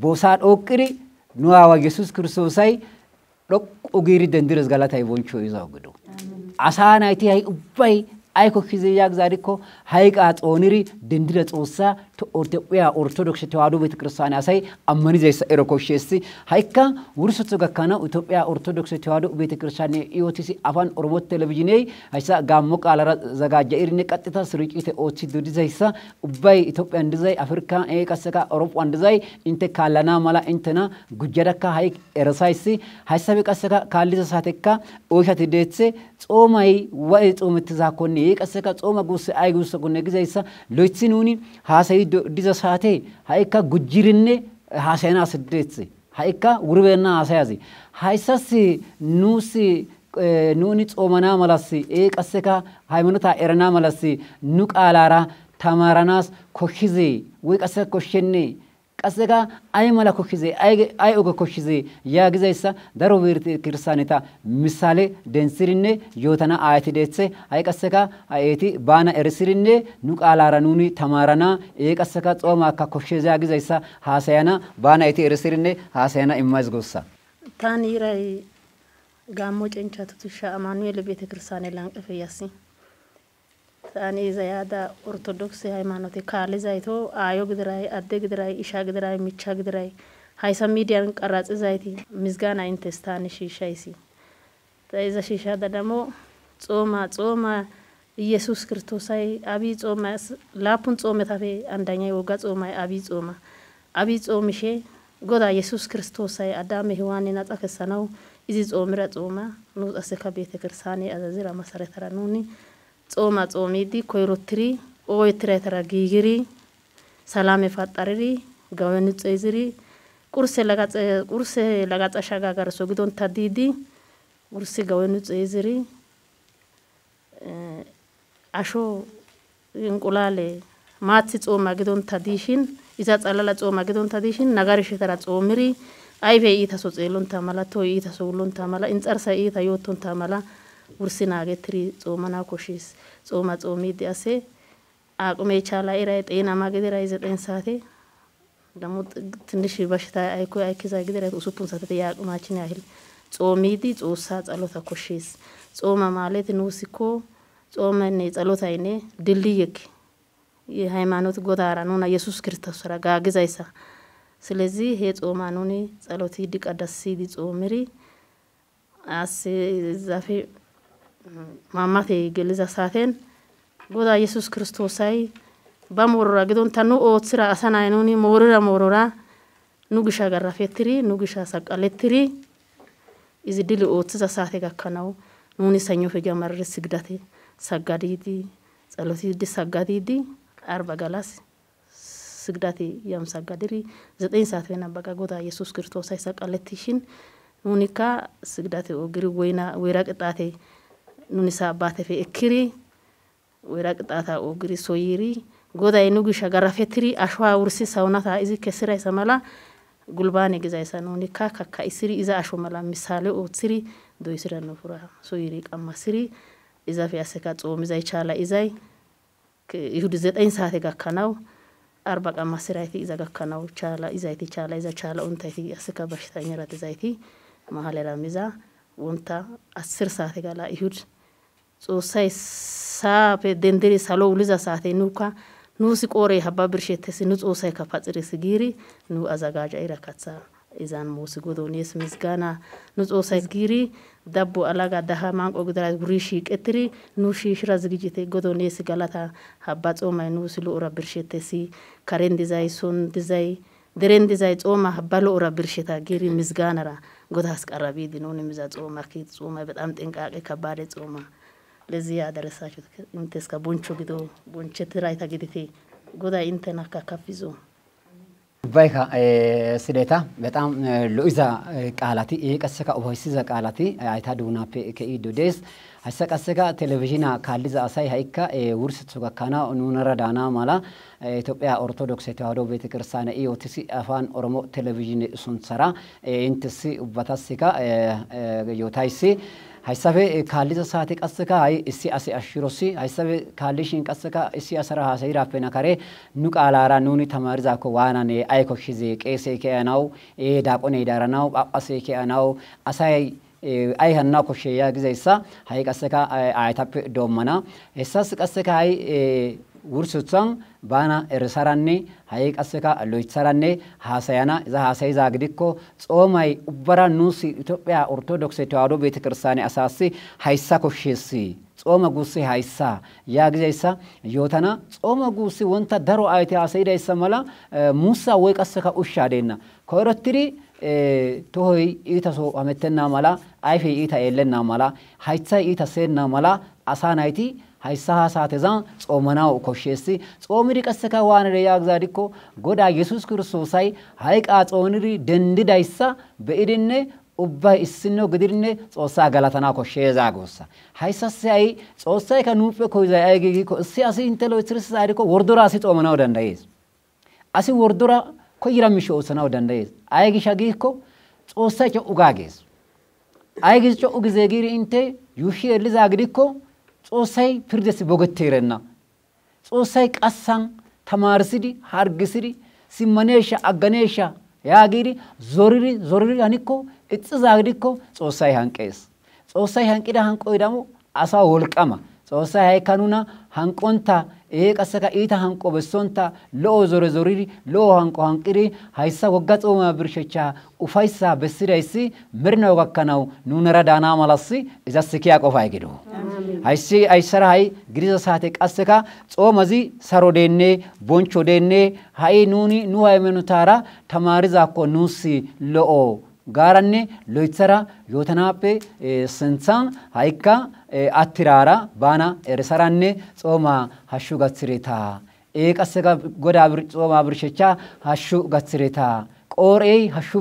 Speaker 1: bosa doqiri nuwa yesus ክርስቶስ ay dokko giri dendires galatay boncho izaw gido asana iti hay ubbay ayko kize yagzadiko hayqa xoniri dendire xossa to ortodoxa ortodox tewado betekrisቲያን asay ammanizaysa erokoshesi hayka wursotso gakkana Ethiopia ortodox tewado betekrisቲያን iotisi afan oromot televisioney haysa gammo qalara zagaja irne qaxita siricite othi dudizaysa ubbay Ethiopia ndizay Afrika qaseka Europe ndizay inte kalana mala intena gujjadaka hayq erasaysi haysa be qaseka kalliza satekka oyshati deetse xomay way xomettiza konni qaseka xoma gusse ay gusse gonne gizaysa loytsi nuni haasay diza saate hayka gujjirinne haasayna sedetse hayka wurbena haasayazi haysasi nusi nuni xoomana malasi qasseka haymanota erana malasi nu qaalara tamaranas koshizee way qasseka koshenne qasseka ay mala koshizee ay oga koshizee yaagizaysa daro kirsaneta misale densirinne yotana ayati deetse ay qasseka ayeti bana erisirinne nu qaalara nuni tamarana qasseka xooma akka koshizee yaagizaysa haasayana bana ayeti erisirinne haasayana imazgossa
Speaker 6: tani ray gammo cenchatu tusha amanuel ቤተ ክርስቲያን ላንቀፈ ያሲ ታኒ ዘያዳ ኦርቶዶክስ ሃይማኖት ካለዛይቶ አዮ ግድራይ አደ ግድራይ ኢሻ ግድራይ ሚቻ ግድራይ ሃይሳ ሚዲያን ቀራጽ ዛይቲ ምስጋና ኢንተስታን ሺሻይሲ ታይዛ ሺሻ ደሞ ጾማ ኢየሱስ ክርስቶስይ አቢ ጾማ ላፑን ጾመ ታፈ አንደኛ ወጋ ጾማ አቢ ጾምሼ ጎዳ ኢየሱስ ክርስቶስይ አዳም ሔዋንን አጣከሰነው እዚ ጾምራ ጾማ ኑ አሰካ ቤተ ክርስቲያን አዘዝራ መሰረተራ ኑኒ ጾሚዲ ኮይሮትሪ ኦይትራ ተራ ጊግሪ ሰላም ፈጣሪሪ ጋወን ጽይዝሪ ቁርስ ለጋጻ ሻጋጋር ሶግዶን ታዲዲ ቁርስ ጋወን ጽይዝሪ አሾ እንቁላሌ ማት ጾማ ግዶን ታዲሽን ኢዛ ጻላላ ጾማ ግዶን ታዲሽን ነጋርሽ ተራ ጾምሪ አይቤ ኢታሶ ጼሎን ታማላ ቶይ ኢታሶ ውሎን ታማላ እንጸርሳ ኢታ ዮቶን ታማላ ውርስና ገትሪ ጾመና ኮሽስ ጾሚ ዲያሴ አቁሜ ቻላ ኢራይ ጤና ማገደራይ 9 ሰዓት ደሞ ትንሽ በሽታ አይኪዛ ገደራይ ኡሱፑን ሰዓት ያቁማችን ያህል ጾሚዲ ጾሳ ጸሎታ ኮሽስ ጾማ ማለት ንውስኮ ጾመኔ ጸሎታይኔ ድልድይክ የሃይማኖት ጎዳራ ነውና ኢየሱስ ክርስቶስ ስራ ጋግዛይሳ ስለዚህ ሄ ጾማ ነውኒ ጸሎቲ ዲቀደስ ሲዲ ጾምሪ አስ ዛፌ ማማቴ ገለዛ ሳተን ጎዳ ኢየሱስ ክርስቶስይ በሞራ ግዶን ተኑ ኦትራ አሰናይኑኒ ሞራ ኑግሻ ገራፈትሪ ኑግሻ ሰቀለትሪ እዚ ድል ኦትዛ ሳቴ ጋከናው ኑኒ ሰኞ ፈጀመር ስግዳቴ ሰጋዲዲ ጸሎቲ ዲ ሰጋዲዲ አርባ ጋላስ ስግዳቴ ያም ሰጋድሪ 9 ሰዓት በነበጋ ጎዳ ኢየሱስ ክርስቶስይ ሰቀለትሽን ኑኒካ ስግዳቴ ኦግሪ ወይራ ቅጣቴ ኑኒሳ ባተፈ እክሪ ወይራ ቅጣታ ኦግሪ ሶይሪ ጎዳ ይኑግሻ ገራፈትሪ አሽዋ ውርሲ ሰውናታ እዚ ከስራይ ሰማላ ጉልባኔ ግዛይሳ ኑኒካ ካካ ኢስሪ ኢዛ አሾ መላ ምሳሌ ኦትሪ ዶይስራ ነፍራ ሶይሪ ቀማስሪ ኢዛ ፊያሰካ ጾም ኢዛይ ቻላ ኢዛይ ይሁድ 9 ሰዓት ጋከናው 40 ቀማስራይቲ ኢዛ ጋከናው ቻላ ኢዛይቲ ቻላ ኢዛ ቻላ ኡንታይቲ አሰካ በሽታኛ ራት ኢዛይቲ ማሃለራ ሚዛ ወንታ 10 ሰዓት ጋላ ይሁድ ጾሳይ ሳፔ ደንደሪ ሳሎ ውልዛ ሰዓት ኑካ ኑሲ ቆሬ ሀባ ብርሸተስ ኑ ጾሳይ ከፋጽሪ ስጊሪ ኑ አዘጋጃ ኢራካሳ ኢዛን ሙስ ጎዶኒስ ምስጋና ኑ ጾሳይ ስጊሪ ዳቦ አላጋ ዳሃ ማንቆ ግድራ ጉሪሺ ቀትሪ ኑ ሺሽራ ዝግጅቴ ጎዶኒስ ጋላታ ሀባ ጾማይ ኑ ስሉ ኦራ ብርሸተሲ ካሬን ዲዛይ ሶን ዲዛይ ደረን ዲዛይ ጾማ ሀባ ሎራ ብርሸታ ጊሪ ምስጋናራ ጎዳስ ቀራቢ ዲኖን ምዛ ጾማ ኪ ጾማ በጣም ጥንቃቄ ከባድ ጾማ ለዚህ ያደረሳችሁ እንተስካ ቦንቾ ግዶ ቦንቸት ራይታ ግዲቴ ጎዳ እንተና ካካፊዞ ባይካ ስሌታ በጣም ሎይዛ ቃላቲ ቀሰካ ኦሆይሲዛ ቃላቲ አይታ ዱናፔ ከኢዶ ዴስ አሰቀሰጋ ቴሌቪዥና ካልዛ አሳይ ሃይካ ውርስ ተጋካና ኑነራ ዳና ማላ ኢትዮጵያ ኦርቶዶክስ ተዋህዶ ቤተክርስቲያን ኢኦቲሲ አፋን ኦሮሞ ቴሌቪዥን ሱንሰራ ኢንተሲ ኡባታሲካ ዮታይሲ ሃይሳቤ ካልዛ ሳቴ ቀሰካ አይ እሲ አሲ አሽሮሲ ሃይሳቤ ካልሽን ቀሰካ እሲ አሰራ ሃሰይራ ፈናካሬ ኑቃላራ ኑኒ ተማርዛ ኮ ዋናኔ አይኮሽዜ ቄሴ ከናው ዳቆኔ ዳራናው ጳጳሴ ከናው አሳይ አይ ሀና ኮሽያ ግዘይሳ ሃይ ቀሰካ አይታፕ ዶመና እሳስ ቀሰካ አይ ውርሱጻን ባና እርሰራኔ ሃይ ቀሰካ ሎይሰራኔ ሃሳያና እዛ ሃሳይዛ ግዲኮ ጾማይ ኡበራ ኑሲ ኢትዮጵያ ኦርቶዶክስ ተዋህዶ ቤተክርስቲያን አሳሲ ሃይሳ ኮሽሲ ጾማ ጉሲ ሃይሳ ያግዘይሳ ዮተና ጾማ ጉሲ ወንታ ደሮ አይተ ሃሳይዳይሳ መላ ሙሳ ወይ ቀሰካ ኡሻዴና ኮይሮትሪ ቶይ ኢታሶ አመተና መላ አይፌ ኢታ የለና መላ ሃይሳ ኢታ ሰና መላ አሳናይቲ ሃይሳ ሳተዛ ጾመናው ኮሽሲ ጾምሪ ቀሰካ ዋንረ ያግዛዲኮ ጎዳ ኢየሱስ ክርስቶስይ ሃይቃ ጾንሪ ደንድዳይሳ በኢድነ
Speaker 1: ubbay issino gidirne Xoossaa galatana koshsheeza goossa. Hayssasi ay Xoossay ka nuuppe koyizay ay giiko issi asi inte loytirisa ariko wordora asi xoomanaw dandayees. Asi wordora koyira misho ootsanaw dandayees. Ay gisha giiko Xoossay co'u gaagees. Ay gis co'u gize giri inte yuushi eliza gidikko Xoossay pirdesi bogetteerenna. Xoossay qassan tamaarsidi hargisidi simmaneesha agganeesha yaagiri zoriri hanikko ixxiza gidikko Xoossay hanqees. Xoossay hanqida hanqoy damo asa wolqama. Xoossay haykka nuna hanqonta qasseka iita hanqo bessonta lo'o zoriri lo'o hanqo hanqiri hayssa wogga xooma birshecha ufayssa bessidayssi mirnaw gakkanaw nunara daana malassi izassi kiya qofay gido. Hayssi ayssara hay gidiza saate qasseka xoomazi saro deenne boncho deenne hay nuni nu haymenutara tamarizakko nuusi lo'o garanne loytsara yotanappe sentsan haykka attirara bana erisaranne xooma hashshu gatsireta qasseka goda xooma birshecha hashshu gatsireta qorey hashshu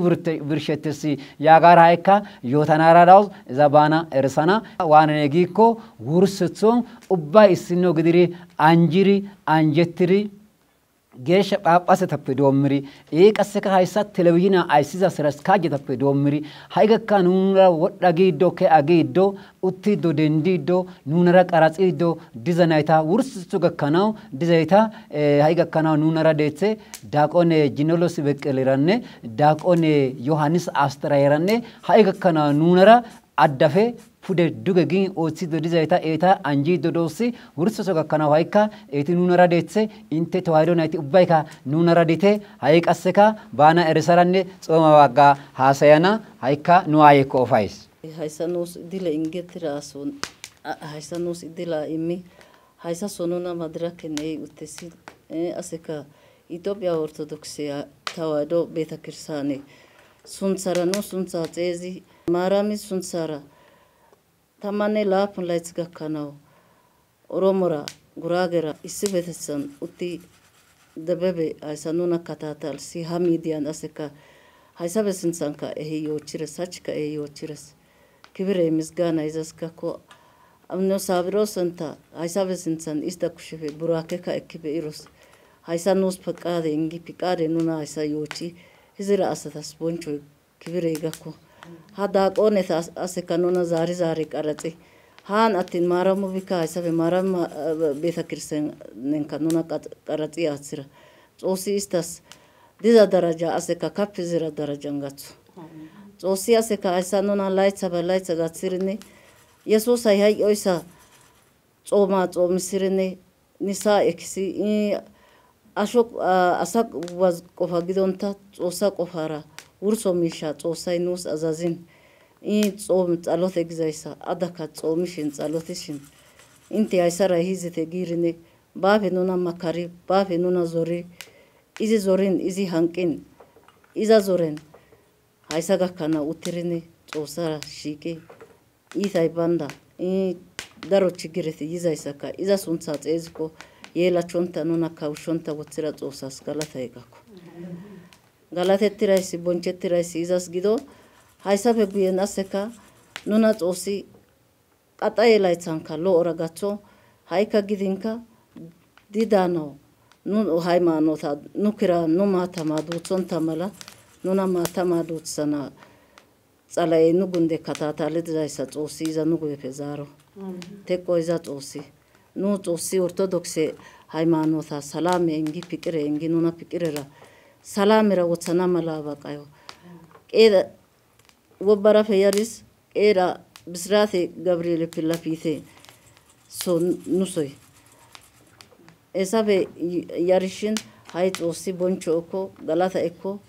Speaker 1: birshetesi yaagara haykka yotanara daws iza bana erisana waanene giikko wursetson ubba issino gidiri anjiri anjettiri geesha phaaphaasetappe doommiri qasseka hayssa televizhiina aysiza siraskaajeetappe doommiri haygakka nuunara wodha giiddo ke'a giiddo uttiiddo dendiiddo nuunara qaraxiiddo diza nayta wursitu gakkanaw dizayta haygakkanaw nuunara deethe daaqone Jinolos Beqqeleranne daaqone Yohanis Astirayeranne haygakkanaw nuunara addafe pude duge gin ooththido dizayta eta anjido doossi wursoso gakkanaw haykka eti nunara deethe inte tawaydo nayti ubbayka nunara dite hay qasseka bana erisaranne xooma wagga haasayana haykka nu ayekko ofays.
Speaker 7: Hayssa nuus idila ingetiraason hayssa nuus idila immi hayssa sonuna madrakene uttesi aseka Itoophphiya Ortodoksiya tawaydo betakirsaane suntsara nu suntsaa xeezi maarami suntsara tamanne laapun layth gakkanaw Oromora Guraagera issi betetsan utti debebe hayssa nuna kataatalsi ha miidiyan aseka hayssa besintsanka ehi yoochires hachka ehi yoochires kibire misgaana izas gakko amno saabirosanta hayssa besintsan ista kushefe buraakeka ekkibe iros hayssa nuus peqaade ingi piqaade nuna hayssa yoochi hizira asatas bonchoy kibire gakko ha daaqooneta aseka nuna zaari qaraxi haan attin maaramu bika haysafe maarama betakirsenenka nuna qaraxi aathira xoossi istas diza daraja aseka kappi zira darajan gatho xoossi aseka hayssa nuna laytha gathirinne yesuusay hayqoysa xooma xoomisirinne nisaa ekisi asho asa qofa gidonta xoossa qofara wurso miisha Xoossay nuus azazin xoom xalote gizayssa adaka xoomishin xalotishin inti hayssara hizite giirine baafe nuna makari baafe nuna zori izi zorin izi hanqin iza zoren hayssa gakkana uttirine Xoossara shiiqi iitay banda daro chigireti yizayssaka iza sunthaa xeezikko yeelachonta nuna kawushonta wothira Xoossas galatay gakko. Galatettirayssi bonchettirayssi izas gido hayssafe guyen aseka nuna Xoossi qaxaye laythanka lo'ora gatho haykka gidinka didaanaw nu haymaanota nu kira nu maatama duuthonta mala nuna maatama duuthsana xalaye nu gunde kataatalidizayssa Xoossi iza nu guyefe zaaro teqqo iza Xoossi nu Xoossi ortodokse haymaanota salame ingi piqire ingi nuna piqirera salamera wothana mala baqayo qeeda wobbara feyaris qeeda bisraate Gabriele Pillapite so nusoy esabe yarishin hay Xoossi boncho ekko galata ekko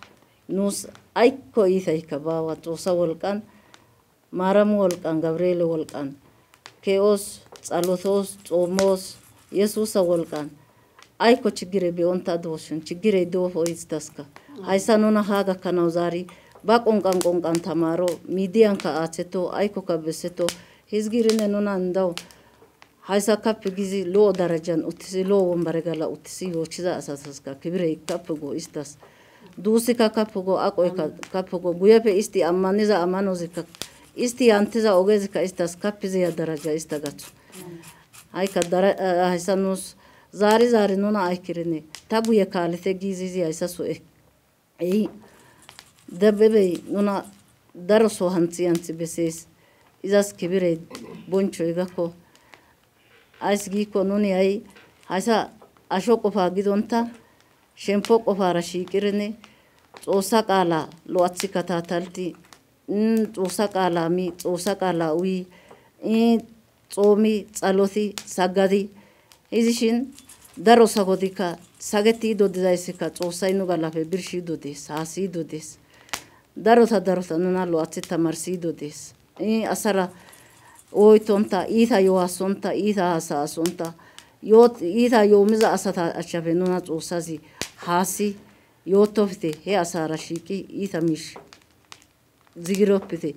Speaker 7: nuus aykko iitayka baawa Xoossa wolqan maaramu wolqan Gabriele wolqan ke'os xalotos xoomos Yesuusa wolqan ayko chigire beonta dooshin chigire doofo istaska hayssa nuna haa gakkanaw zaari ba qonqan tamaro miidiyanka aatheto aykoka besseto hizgirine nuna ndaw hayssa kappi gizi lo'o darajan uttisi lo'o wombare gala uttisi yoochiza asasaska kibire kappi go istas duusika kappugo aqoyka kappugo guyepe isti ammaniza ammanozikka isti hantiza ogezikka istas kappiziya daraja ista gatho hayka hayssa nuus zaari zaari nuna aykirinne ta guye kaalite giizizi hayssa so dabbebey nuna daro so hantsi besees izas kibirey bonchoy gakko ays giikko nuni hay hayssa asho qofaa gidonta shemppo qofaara shiiqirinne Xoossa qaala lo'athi kataatalti Xoossa qaalaa mi Xoossa qaalaa uyi xoomi xaloti sagadi izishin daro sagotikka sagettiido dizayssikka Xoossay nu gallafe birshiido dees haasiido dees darota nuna lo'athi tamarsiido dees asara oytonta iita yohaasonta iita haasayasonta iita yoomiza asata achchafe nuna Xoossazi haasi yootofte he asaara shiiqi iita miish zigiroppite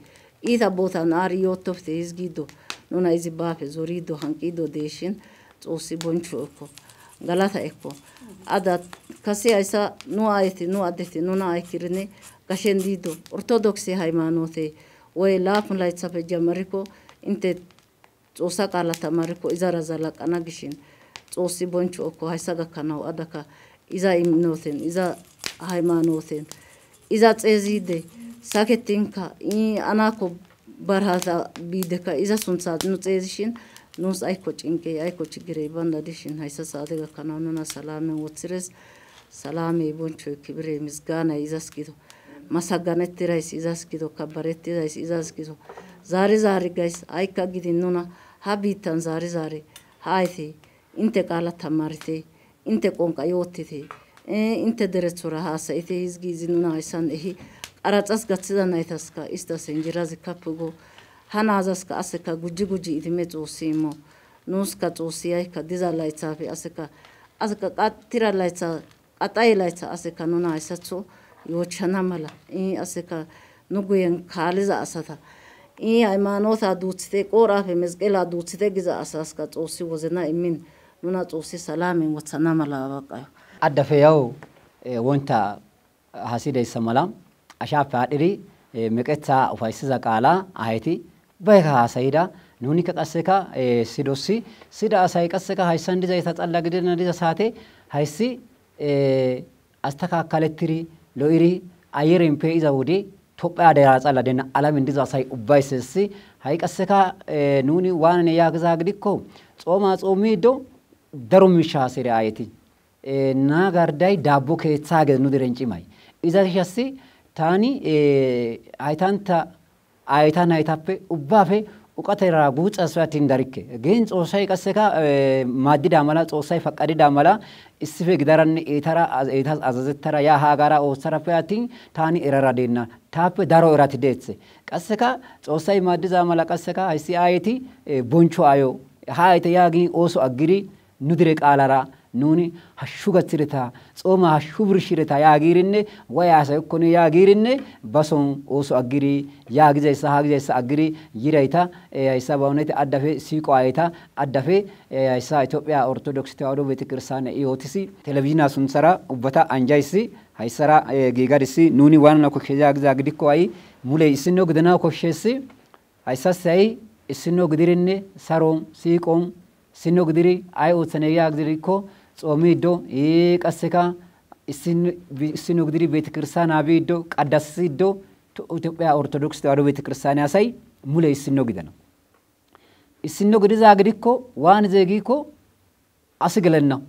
Speaker 7: iita bootan aari yootofte hizgiido nuna izi baafe zoriido hanqiido deeshin Xoossi boncho ekko galata ekko ada kase hayssa nu aayeti nu addeti nuna aykirinne gashen diido ortodokse haymanote woy laapun laythafe jamarikko inte Xoossa qaala tamarikko izara zalaqana gishin Xoossi boncho ekko hayssa gakkanawu adaka iza imnoten iza haymanoten iza xeezide sakettinka anako barhata biideka iza suntha nu xeezishin nuus ayko cinqey ayko chigirey banda dishin hayssa saate gakkanawu nuna salaamen wothires salaamey bonchoy kibirey misgaanay izas gido masaganettirays izas gido kabarettidays izas gido zaari zaari gays aykka gidin nuna ha biittan zaari zaari haayte inte qaala tamarite inte qonqa yootite inte derethora haasayite hizgiizi nuna hayssan ehi qaraxas gaththida naytaska istas injirazi kappugo ha naazaska aseka gujji idime Xoossi immo nuuska Xoossi aykka diza laythafe aseka qattira laytha qaxaye laytha aseka nuna hayssatho yoochana mala aseka nu guyen kaaliza asata haymanota duuthite qooraafe mesqelaa duuthite giza asaska Xoossi wozna immin nuna Xoossi salaamen wothana mala baqayo
Speaker 1: addafe yaw wonta hasidayssa mala ashaafe haadhiri meqetha ufaysiza qaala ahayti bayka haasayida nunika qasseka sidossi sida asay qasseka hayssan dizayta xalla gidina diza saate hayssi astakaakalettiri lo'iri ayerin pe'iza wode Tophiya dera xalla denna alamin diza asay ubbaysessi hay qasseka nuni waanne yaagiza gidikko xooma xoomido daro miisha hasire ayeti nagarday daabbo keethaa ge nu diren cimay iza gishassi taani haytanta aytan haytappe ubbafe uqatera guuxaswatin darikke geen Xoossay qasseka maaddida mala Xoossay faqqadida mala issife gidaranne eetas azazettara yaa haagara oossarappe attin taani erara deenna taappe daro erati deetse qasseka Xoossay maaddiza mala qasseka hayssi aayeti boncho ayo ha ayte yaagi ooso aggiri nu dire qaalara nuni hashshu gaththireta xooma hashshu birshireta yaagirinne wayaasa ekkoni yaagirinne bason ooso aggiri yaagizayssa haagizayssa aggiri yirayta hayssa bawunete addafe siiqo ayeta addafe hayssa Itophiya Ortodoks Tewaahdo Beetekirsaane iyootisi televizhiina sunthara ubbata anjayssi hayssara giigadisi nuni waanana koshshe yaagiza gidikko ay mule issino gidana koshsheessi hayssas ay issino gidirinne saron siiqon issino gidiri ay ooththane yaagidikko xoomiiddo qasseka issino gidiri beetekirsaana biiddo qaddasiiddo Itophiya Ortodoks Tewaahdo Beetekirsaane asay mule issino gidana issino gidiza gidikko waan zeegikko asi gelenna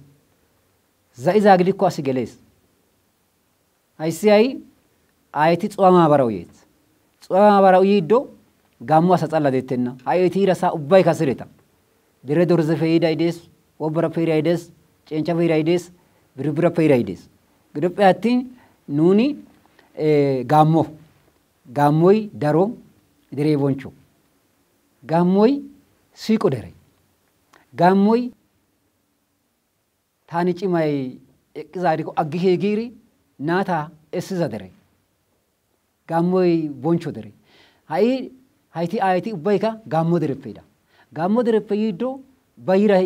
Speaker 1: za'iza gidikko asi gelees hayssi ay ayeti xooma baraw yeet xooma baraw yiiddo gammo asa xalla deettenna ayeti irasa ubbay kasireta dire dorze feeyida ides wobbara feeyida ides cencha feeyida ides birbira feeyida ides gidoppe attin nuni gammoy daro dire boncho gammoy siiqo dere gammoy taani cimay eqqizaadiko aggi heegiri naata essiza dere gammoy boncho dere hayti ayeti ubbayka gammo dereppe yida gammo dereppe yiiddo bayira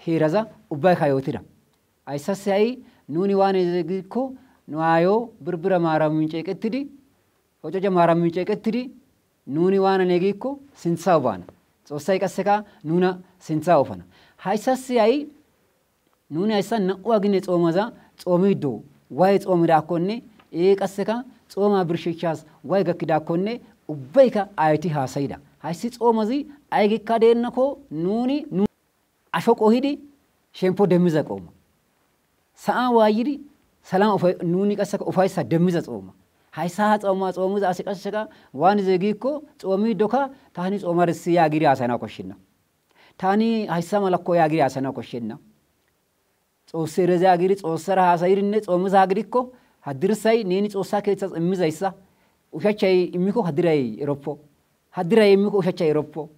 Speaker 1: heeraza ubbayka yootida hayssasi hay nuni waan gidikko nuayo birbira maaramu ceeqettidi hojoja maaramu ceeqettidi nuni waana negikko sintsa ubana Xoossay qasseka nuna sintsa ofana hayssasi ay nuni hayssa na'u agine xoomaza xoomido way xoomidakkonne qasseka xooma birshechas way gakkidakkonne ubbayka ayati haasayida hayssi xoomazi aygikka deennako nuni asho qohidi shempo demmiza qooma sa'a waayidi salam nuni qasseka ufaysa demmiza xooma hayssa xoomiza asi qasseka waan zeegikko xoomidoka taani xoomarisi yaagiri haasayana koshshinna taani hayssa malakko yaagiri haasayana koshshinna Xoossi reza yaagiri xoossara haasayirinne xoomiza gidikko haddirsay neeni xoossa keeththas immizayssa ushachay immiko haddiray eroppo haddiray immiko ushachay eroppo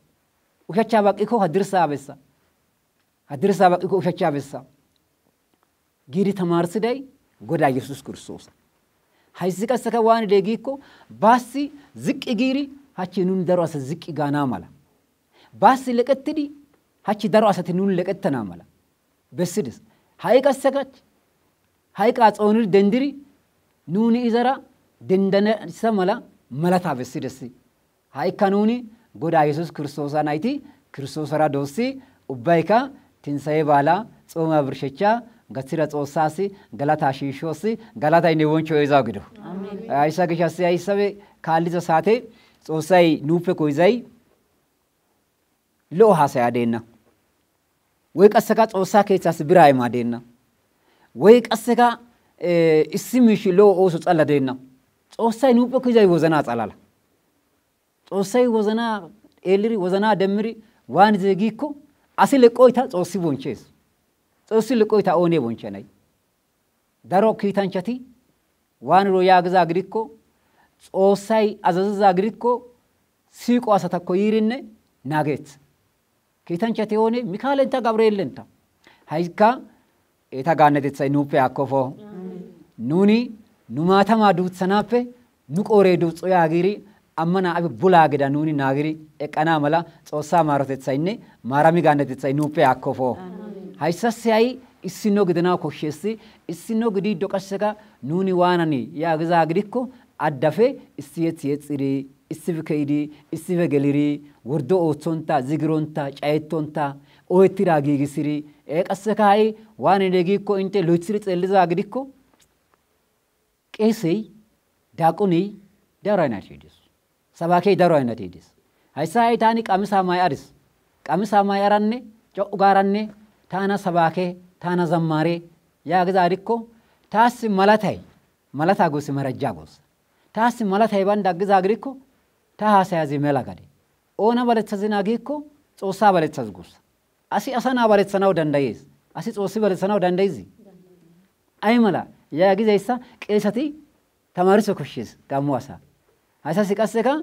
Speaker 1: ushachaa baqqiko haddirsaa bessa haddirsaa baqqiko ushachaa bessa giidi tamaarsiday Godaa Yesuus Kiristoosa hayssi qasseka waan deegikko baassi ziqqi giiri hachi nun daro asa ziqqi gaanaa mala baassi leqettidi hachi daro asati nun leqettanaa mala bessides hayi qasseka hayi qaaxoonir dendiri nuni izara dendanisa mala malataa bessides hayikka nuni Godaa Yesuus Kiristoosa nayti Kiristoosara doossi ubbayka tinsaye baala xooma birshechaa gatsira Xoossaasi galata shiishoosi galata inni woncho izaa gido hayssa gishasi hayssabe kaalliza saate Xoossay nuuppe koyzay lo'o haasaya deenna way qasseka Xoossaa keethaas biraa imaa deenna way qasseka issi miishi lo'o ooso xalla deenna Xoossay nuuppe koyzay wozanaa xalala Xoossay wozanaa eeliri wozanaa demmiri waan zeegikko asi leqqoyta Xoossi bonchees Xoossi leqqoyta oonee bonchanay daro kiitanchati waan ro yaagizaa gidikko Xoossay azazizaa gidikko siiqo asatakko yiirinne naageet kiitanchati oone Mikaelenta Gabreelenta hayikka eta gaannatetsay nuuppe akkofo nuni nu maatamaa duutsanaappe nu qooree duutso yaagiri ammana abi bulaa gida nuni naagiri eqqanaa mala Xoossaa maarotetsaynne maarami gaannatetsay nuuppe akkofo hayssasi hay issino gidana koshsheessi issino gidiiddo qasseka nuni waanani yaagizaa gidikko addafe issi yexxiri issife ke'idi issife geliri wordo ooththonta zigironta cayettonta ooyettiraa giigissiri qasseka hay waani deegikko inte loythiri xeellizaa gidikko qeesey daaqoney daro aynatee des sabaakey daro aynatee des hayssa hay taani qamisaa maayaris qamisaa maayaranne co'u gaaranne taana sabaakee taana zammaaree yaagizaa gidikko taassi malataa gosi marajjaa gosa taassi malatay banda aggizaa gidikko ta haasayazi mela gade oona balethazina giikko Xoossaa balethas gussa asi asanaa balethanaw dandayees asi Xoossi balethanaw dandayizi ay mala yaagizayssa qeesati tamaariso koshshees gaammo asaa hayssasi qasseka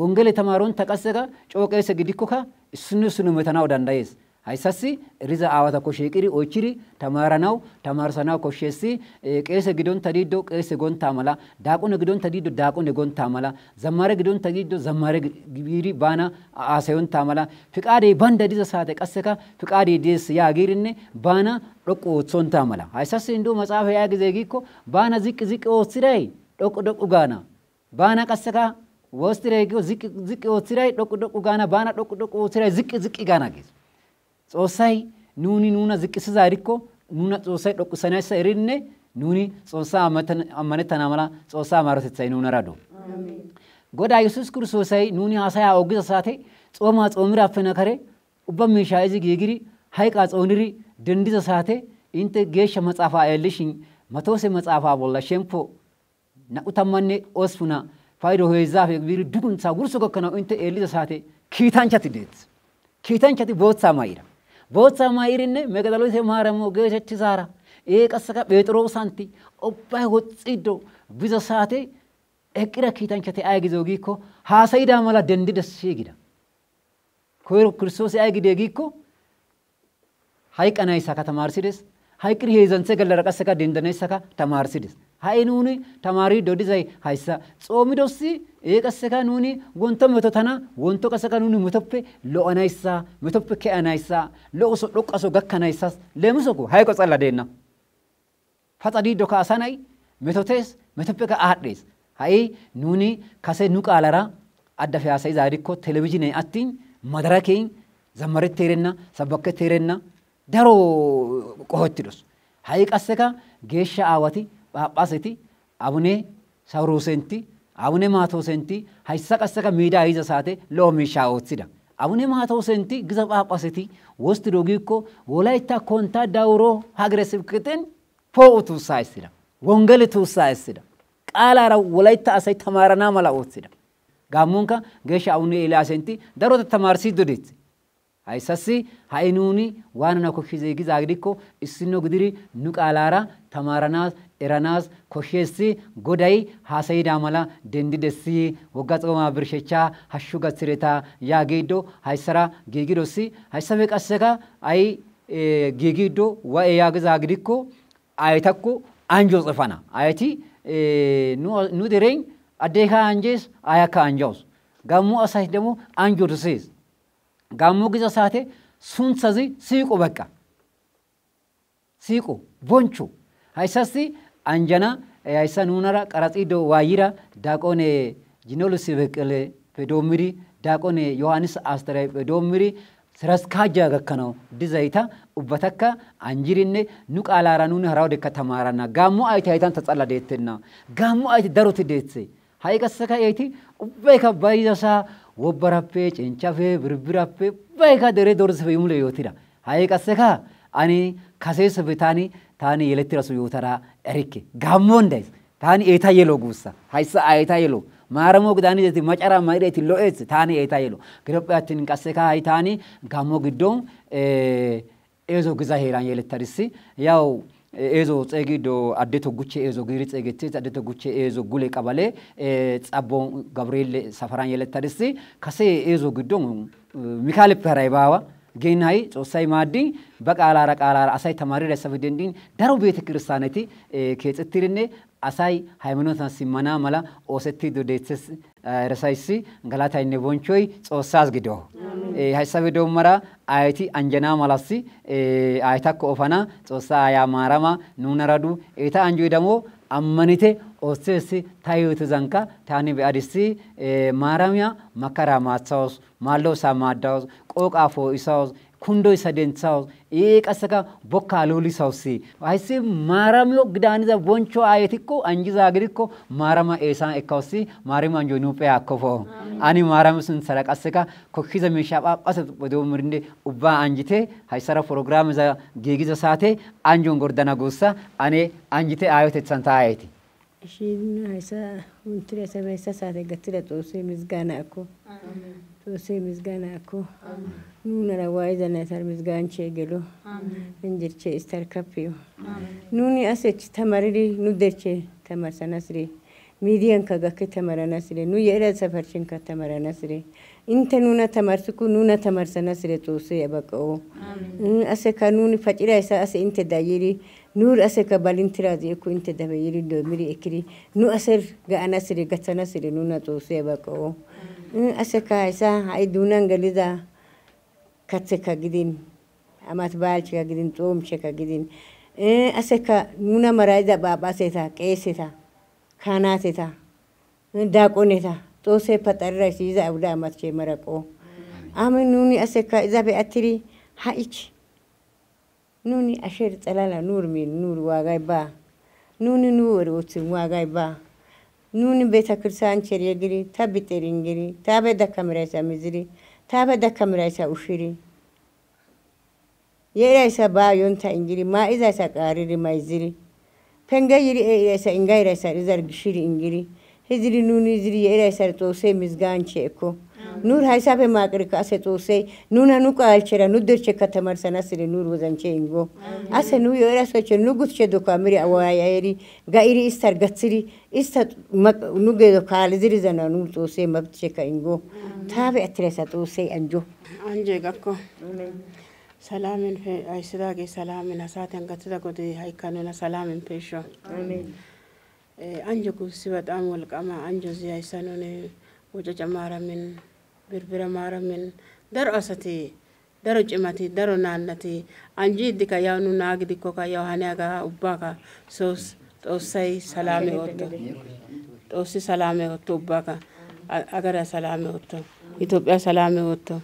Speaker 1: wongele tamaaronta qasseka coo qeese gidikkokka issino metanaw dandayees hayssasi riza aawatako shiiqiri oychiri tamaaranaw tamaarsanaw koshsheessi qeese gidonta diiddo qeese gontaa mala daaqone gidonta diiddo daaqone gontaa mala zammaare gidonta diiddo zammaare giiri baana haasayontaa mala fiqaadey banda diza saate qasseka fiqaadey dees yaagirinne baana dhoqqu ooththontaa mala hayssasi induu maxaafa yaagizee giikko baana ziqqi ooththiday dhoqqu gaana baana qasseka wostiray giikko ziqqi ooththiday dhoqqu gaana baana dhoqqu ooththiday ziqqi gaana gees Xoossay nuni nuna ziqqisiza erikko nuna Xoossay dhoqqisanayssa erinne nuni Xoossaa ammanettana mala Xoossaa maarotethay nunara do Godaa Yesuus Kiristoosay nuni haasayaa oggiza saate xoomaa xoomiraappe nakare ubba miishshaa izi giigiri hayqaa xooniri dendiza saate inte geeshsha maxaafaa eellishin matoose maxaafaa bolla shemppo 28 faydo heezzaafe biiri duguntsaa wurso gakkanaw inte eelliza saate kiitanchati deet kiitanchati bootsaa maayira bootsaa maayirinne Megdaloyte Maaramo geetettizaara qasseka Phexroosanti ubbay woxxiiddo biza saate eqqida kiitanchati ay gizoo giikko haasayidaa mala dendides shiigida koyro Kiristoosi ay gidee giikko hayqqanayssaka tamaarsides hayqqiri heezzantse gallara qasseka dendanayssaka tamaarsides ha'i nuni tamaariiddo dizay hayssa xoomidossi qasseka nuni wonto metotana wonto qasseka nuni metoppe lo'anayssa metoppe ke'anayssa lo'oso dhoqqaso gakkanayssas leemisoko hayqo xalla deenna paxa diiddo kaasanay metotes metopeka addes hai nuni kase nuqalara adda fiasa izadikko televizhine attin madarakein zammaretterenna sabbaketterenna daro qohottidos hai qasseka geeshsha aawati phaphaseti abune sawrosenti abune maatosenti hayssa qasseka miidaa hiza saate lo'o miishshaa ooththida abune maatosenti giza phaphaseti wostido giikko wolaytta konta dawuro hagire sibketen poo'u tuussaa essida wongele tuussaa essida qaalaara wolaytta asay tamaarana mala ooththida gaammonka geeshsha abune eelaasenti darota tamaarsiiddo deetti hayssassi ha'i nuuni waanana koshshizee gizaa gidikko issino gidiri nu qaalaara tamaaranaas eranaas koshsheessi goday haasayidaa mala dendidessi wogga xoomaa birshechaa hashshu gatsiretaa yaagiiddo hayssara giigidossi hayssafe qasseka ayi giigiddo wa'e yaagizaa gidikko ayetakko anjoo tsefana ayeti nu derein addeekaa anjees ayakka anjawus gaammoo asay demo anjoo dosees gaammoo giza saate sunthazi siiqo beqqa siiqo boncho hayssassi anjana hayssa nunara qaraxiido waayira daaqone jinolusi beqqele pedoommiri daaqone yohanis astere pedoommiri siraskaaja gakkanawu dizayta ubbatakka anjirinne nu qaalaara nuni hara wodekka tamaaranna gaammoo ayti haytan taxalla deettenna gaammoo ayti daroti deetse ha'i qasseka eyti ubbayka bayzasaa wobbarappe cenchafe birbirappe ubbayka dere dorsefe yumule yootida ha'i qasseka ani kaseesofe taani yelettirasu yootara erikke gaammoon days taani eeta yelo guussa hayssa ayeta yelo maaramoo gidaani deeti macara maydheeti lo'ees taani eeta yelo gidoppe attin qasseka ha'i taani gaammoo giddon eezo giza heeran yelettarissi yaw eezo xeegido addeto guche eezo giiri xeegettis addeto guche eezo gule qabale xabbo gabriel safaran yelettarissi kase eezo giddon mikaaleppe haray baawa ግን hay ጾሳይ ማዲ በቃላራ አሳይ ተማሪ ለሰፈደንዲን ዳሩ ቤተ ክርስቲያነቲ ከጽትርኔ አሳይ ሃይማኖታን ሲመና መላ ኦሰቲ ዶዴትስ ረሳይሲ ገላታይነ ቦንቾይ ጾሳስ ግዶ ሃይሳበ ዶመራ አይቲ አንጀና ማላሲ አይታኮ ኦፋና ጾሳ ያ ማራማ ኑነራዱ ኤታ አንጆ ደሞ አመኒቴ ኦሴሲ ታዩት ዘንካ ታኒ በአዲሲ ማራሚያ መከራ ማጻውስ ማሎሳ ማዳውስ ቆቃፎ ኢሳውስ ኩንዶ ይሰደንሳውስ ቀሰካ ቦካ ሎሊሳውሲ አይሲ ማራሚዮ ግዳኒዛ ቦንቾ አየቲኮ አንጂዛ ግሪኮ ማራማ ኤሳን ኤካውሲ ማሪማ አንጆ ኑጴ አኮፎ አኒ ማራምስን ሰረቀሰካ ኮኪዘ ሚሻባ ጳሰ ወዶምርንዴ ኡባ አንጂቴ ሃይሰራ ፕሮግራም ዛ ጌጊዘ ሳቴ አንጆን ጎርደና ጎሳ አኔ አንጂቴ አዮቴ ጸንታ አይቲ
Speaker 2: እሺን ሃይሳ ወንትሬ ሰበይሳ ሳቴ ገትለ ጦሴ ምዝጋና እኮ ጦሴ ምዝጋና እኮ ኑና ዋይዘና ተር ምዝጋንቼ ገሎ እንጅርቼ ስተርከፒዮ ኑኒ አሰች ተማሪሪ ኑደርቼ ተማርሰናስሪ ሚዲያን ከጋከ ተማራናስሪ ኑ የራ ሰፈርችን ከተማራናስሪ እንተ ኑና ተማርስኩ ኑና ተማርሰናስሪ ጦሴ ያበቀው አሰካ ኑኒ ፈጭራ ይሳ አሰ እንተ ዳይሪ ኑር አሰካ ባሊንትራዚ እኮ እንተ ደበይሪ ዶሚሪ እክሪ ኑ አሰር ጋአናስሪ ገተናስሪ ኑና ጦሴ ያበቀው አሰካ ይሳ አይ ዱናን ገሊዛ ከትከ ግዲን አማት ባልች ግዲን ጾምች ከግዲን አሰካ ኑና መራይዛ ባባሴታ ቄሴታ ካናቴታ ዳቆኔታ ጦሴ ፈጠራ ሲዛ አውዳ አማትቼ መረቆ አመን ኑኒ አሰካ እዛ በአትሪ ሃይች ኑኒ አሸር ጸላላ ኑር ሚን ኑር ዋጋይባ ኑኒ ኑር ወት ዋጋይባ ኑኒ ቤተ ክርስቲያን ቸሪግሪ ታብጤሪንግሪ ታበደ ካሜራሳ ምዝሪ ታበደ ካሜራሳ ኡሽሪ የራይሳ ባዮንታ እንግሪ ማይዛሳ ቃሪሪ ማይዝሪ ፈንጋይሪ ኤራይሳ እንጋይራይሳ ዘር ግሽሪ እንግሪ ህዝሪ ኑኒ ዝሪ የራይሳ ጦሴ ምዝጋንቼ እኮ ኑር ሃይሳበ ማቅሪካ አሰ ጦሴ ኑና ኑቃ አልቸራ ኑደርቼ ከተማርሰና ስለ ኑር ወዘንቼ እንጎ አሰ ኑ የራሶች ኑጉትቼ ዶካምሪ አዋያይሪ ጋይሪ ኢስታር ገትሪ ኢስታ ኑገ ዶካል ዝሪ ዘና ኑ ጦሴ መብትቼ ከእንጎ ታበ አትረሳ ጦሴ አንጆ
Speaker 3: አንጀ ጋኮ ሰላምን አይስዳጌ ሰላምን አሳተን ገትዳ ጎዴ ሃይካኑና ሰላምን ፔሾ አሜን አንጆ ኩሲ በጣም ወልቃማ አንጆ ዚ አይሰኑን ወጨጨ ማራምን birbira maaramin daro asati daro cimati daro naannati anji dika yaanu naagdi koka yohanaga ubbaka sos xoossay salaame ootto xoossi salaame ootto ubbaka agara salaame ootto Itoophiyaa salaame ootto